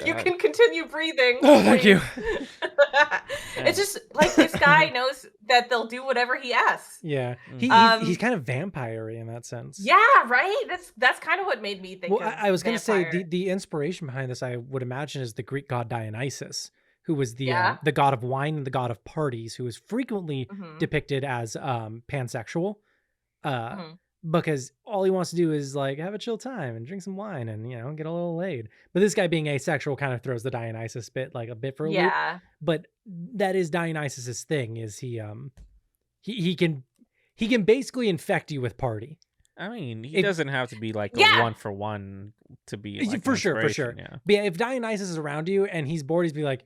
You can continue breathing. Oh, thank you. It's just this guy knows that they'll do whatever he asks. Yeah, he's kind of vampire-y in that sense. Yeah, right. That's kind of what made me think. Well, I was gonna say the inspiration behind this, I would imagine, is the Greek god Dionysus, who was the god of wine and the god of parties, who was frequently depicted as pansexual. Because all he wants to do is have a chill time and drink some wine and get a little laid. But this guy being asexual kind of throws the Dionysus bit a bit for a loop. But that is Dionysus's thing, is he can basically infect you with party. I mean, he doesn't have to be a 1-for-1 to be for sure. Yeah. But yeah, if Dionysus is around you and he's bored, he's be like,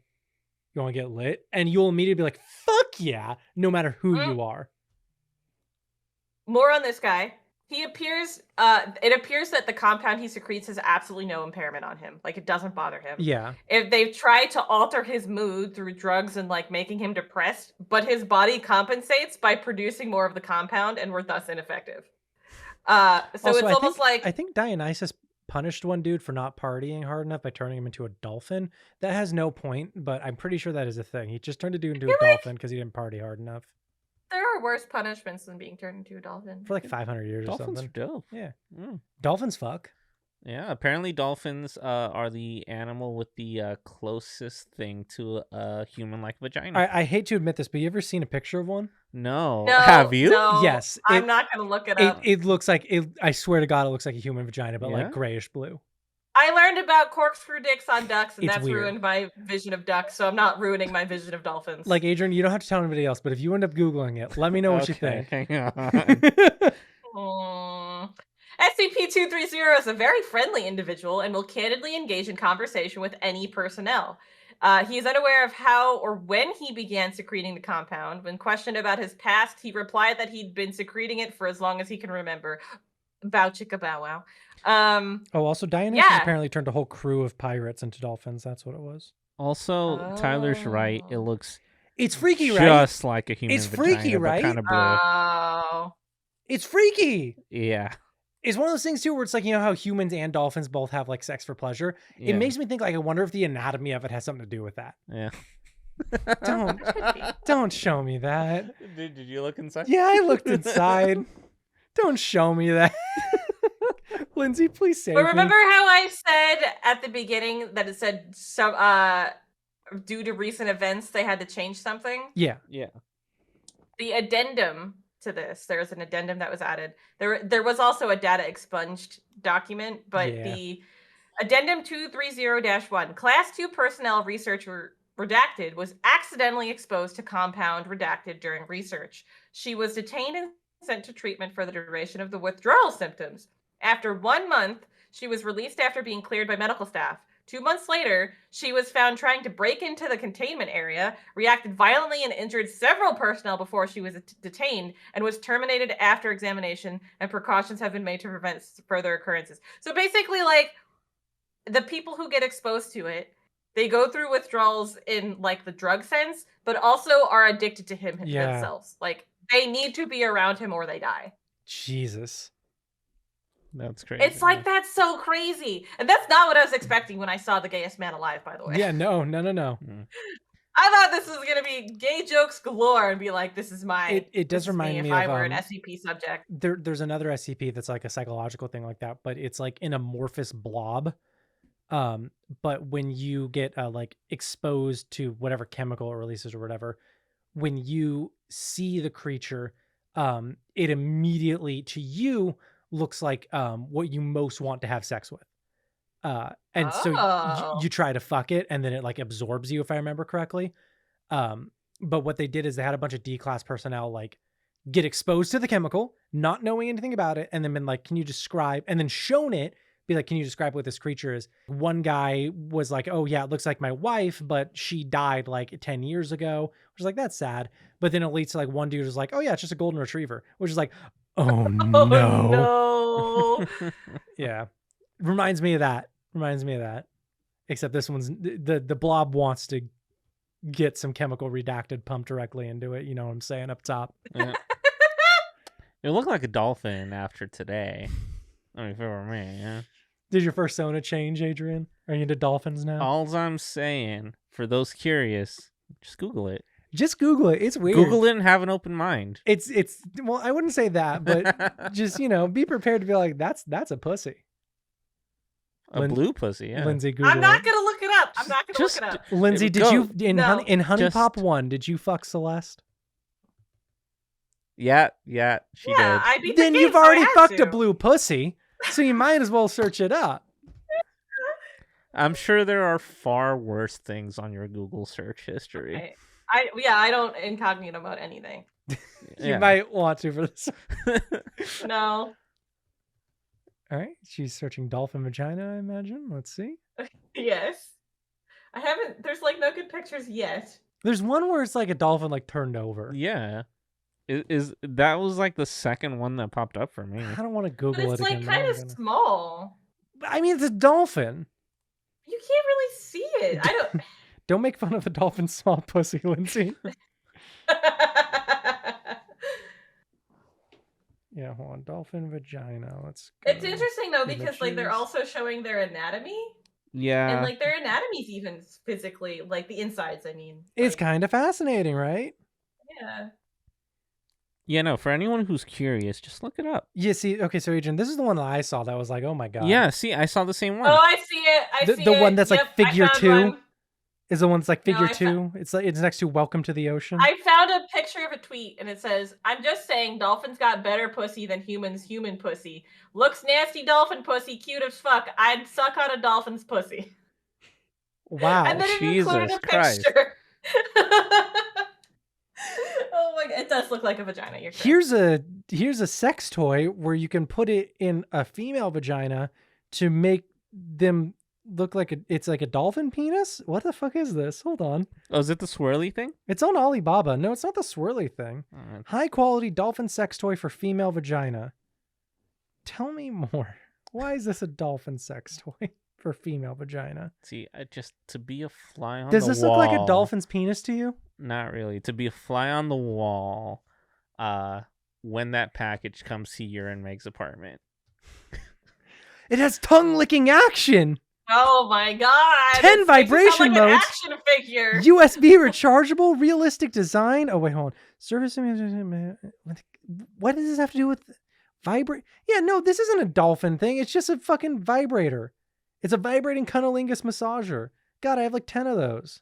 "You want to get lit?" And you'll immediately be like, "Fuck yeah!" No matter who you are. More on this guy. He appears, it appears that the compound he secretes has absolutely no impairment on him. It doesn't bother him. Yeah. If they've tried to alter his mood through drugs and making him depressed, but his body compensates by producing more of the compound and were thus ineffective. So also, it's almost I think Dionysus punished one dude for not partying hard enough by turning him into a dolphin. That has no point, but I'm pretty sure that is a thing. He just turned a dude into a dolphin because he didn't party hard enough. There are worse punishments than being turned into a dolphin. For 500 years Dolphins or something. Dolphins are dope. Yeah. Dolphins fuck. Yeah, apparently dolphins are the animal with the closest thing to a human-like vagina. I hate to admit this, but you ever seen a picture of one? No. Have you? No, yes. I'm not going to look it up. It looks like, I swear to God, it looks like a human vagina, but grayish blue. I learned about corkscrew dicks on ducks, and that's weird. ruined my vision of ducks, so I'm not ruining my vision of dolphins. Adrian, you don't have to tell anybody else, but if you end up Googling it, let me know what you think. Hang on. SCP-230 is a very friendly individual and will candidly engage in conversation with any personnel. He is unaware of how or when he began secreting the compound. When questioned about his past, he replied that he'd been secreting it for as long as he can remember. Bow chicka bow wow. Also Dionysus apparently turned a whole crew of pirates into dolphins. That's what it was. Also, Tyler's right. It looks it's freaky, just right? Just like a human it's vagina, freaky, right? Kind of blue. Oh. It's freaky. Yeah. It's one of those things too where it's how humans and dolphins both have sex for pleasure. Yeah. It makes me think I wonder if the anatomy of it has something to do with that. Yeah. Don't show me that. Did you look inside? Yeah, I looked inside. Don't show me that. Lindsay, please save me. But remember how I said at the beginning that it said due to recent events they had to change something? Yeah. Yeah. The addendum to this, there's an addendum that was added. There was also a data expunged document, but the addendum 230-1, class 2 personnel researcher redacted was accidentally exposed to compound redacted during research. She was detained and sent to treatment for the duration of the withdrawal symptoms. After 1 month, she was released after being cleared by medical staff. 2 months later, she was found trying to break into the containment area, reacted violently and injured several personnel before she was detained, and was terminated after examination, and precautions have been made to prevent further occurrences. So basically, like, the people who get exposed to it, they go through withdrawals in, like, the drug sense, but also are addicted to him themselves. Like, they need to be around him or they die. Jesus. That's crazy. It's like, that's so crazy. And that's not what I was expecting when I saw The Gayest Man Alive, by the way. Yeah, no. I thought this was going to be gay jokes galore and be like, this is my... It does remind me if of... I were an SCP subject. There's another SCP that's like a psychological thing like that, but it's like an amorphous blob. But when you get like exposed to whatever chemical it releases or whatever, when you see the creature, it immediately to you looks like what you most want to have sex with. And so you try to fuck it and then it like absorbs you, if I remember correctly. But what they did is they had a bunch of D-class personnel like get exposed to the chemical, not knowing anything about it, and then been like, can you describe, and then shown it, be like, can you describe what this creature is? One guy was like, oh yeah, it looks like my wife, but she died like 10 years ago, which is like, that's sad. But then it leads to like one dude was like, oh yeah, it's just a golden retriever, which is like, oh no. Yeah. Reminds me of that. Except this one's the blob wants to get some chemical redacted pumped directly into it. You know what I'm saying? Up top. Yeah. It looked like a dolphin after today. I mean, if it were me, yeah. Did your persona change, Adrian? Are you into dolphins now? All I'm saying, for those curious, just Google it. Just Google it. It's weird. Google it and have an open mind. It's well, I wouldn't say that, but just, you know, be prepared to be like, that's a pussy. Blue pussy, yeah. Lindsay, Google I'm not going to look it up. Lindsay, did you, in Honey Pop 1, did you fuck Celeste? Yeah, she did. I beat then the you've game, so already I had fucked to. a blue pussy, so you might as well search it up. I'm sure there are far worse things on your Google search history. I don't incognito about anything. You might want to for this. No. All right, she's searching dolphin vagina, I imagine. Let's see. Yes. I haven't, there's like no good pictures yet. There's one where it's like a dolphin like turned over. Yeah. Is that was like the second one that popped up for me. I don't want to Google But it's it like again. kind of small. I mean, it's a dolphin. You can't really see it. I don't. Don't make fun of a dolphin's small pussy, Lindsay. Yeah, hold on. Dolphin vagina. Let's go. It's interesting though because like they're also showing their anatomy. Yeah. And like their anatomy's even physically, like the insides, I mean. It's like, kind of fascinating, right? Yeah. Yeah, no, for anyone who's curious, just look it up. Yeah, see, okay, so Adrian, this is the one that I saw that was like, oh my god. Yeah, see, I saw the same one. Oh, I see it. I see it. The one that's like figure 2 one. is the one that's like figure 2. It's like it's next to Welcome to the Ocean. I found a picture of a tweet and it says, I'm just saying dolphins got better pussy than humans human pussy. Looks nasty dolphin pussy, cute as fuck. I'd suck on a dolphin's pussy. Wow. And then it Jesus included a Christ. picture. Oh my god, it does look like a vagina. You're correct. Here's a sex toy where you can put it in a female vagina to make them look like it's like a dolphin penis. What the fuck is this? Hold on. Oh, is it the swirly thing? It's on Alibaba. No, it's not the swirly thing. Alright. High quality dolphin sex toy for female vagina. Tell me more. Why is this a dolphin sex toy for female vagina? See, just to be a fly on Does the wall. this look like a dolphin's penis to you? Not really. To be a fly on the wall, when that package comes to your and Meg's apartment. It has tongue licking action. Oh my god. 10 This makes it sound vibration like an modes. action figure. USB rechargeable, realistic design. Oh wait, hold on. Service. What does this have to do with vibrate? Yeah, no, this isn't a dolphin thing. It's just a fucking vibrator. It's a vibrating cunnilingus massager. God, I have like 10 of those.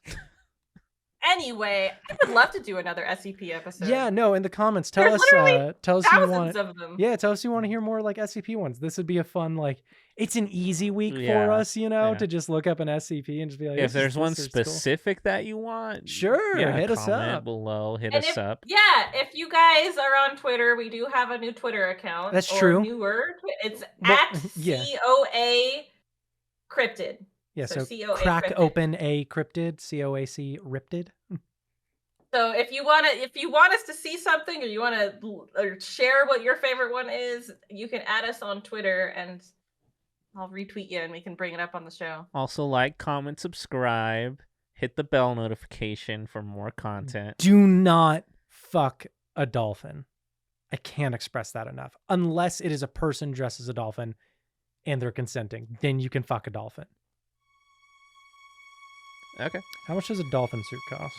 Anyway, I would love to do another SCP episode. Yeah, no, in the comments, tell There's us if you thousands want. of them. Yeah, tell us you want to hear more like SCP ones. This would be a fun, like, it's an easy week for us, you know, to just look up an SCP and just be like, if there's one specific that you want, sure, hit us up below. Hit us up. Yeah, if you guys are on Twitter, we do have a new Twitter account. That's true. Newer. It's at COA Cryptid. Yeah, so crack cryptid. Open a cryptid, COAC Riptid. So if you want us to see something, or you want to share what your favorite one is, you can add us on Twitter, and I'll retweet you, and we can bring it up on the show. Also, like, comment, subscribe, hit the bell notification for more content. Do not fuck a dolphin. I can't express that enough. Unless it is a person dressed as a dolphin, and they're consenting, then you can fuck a dolphin. Okay. How much does a dolphin suit cost?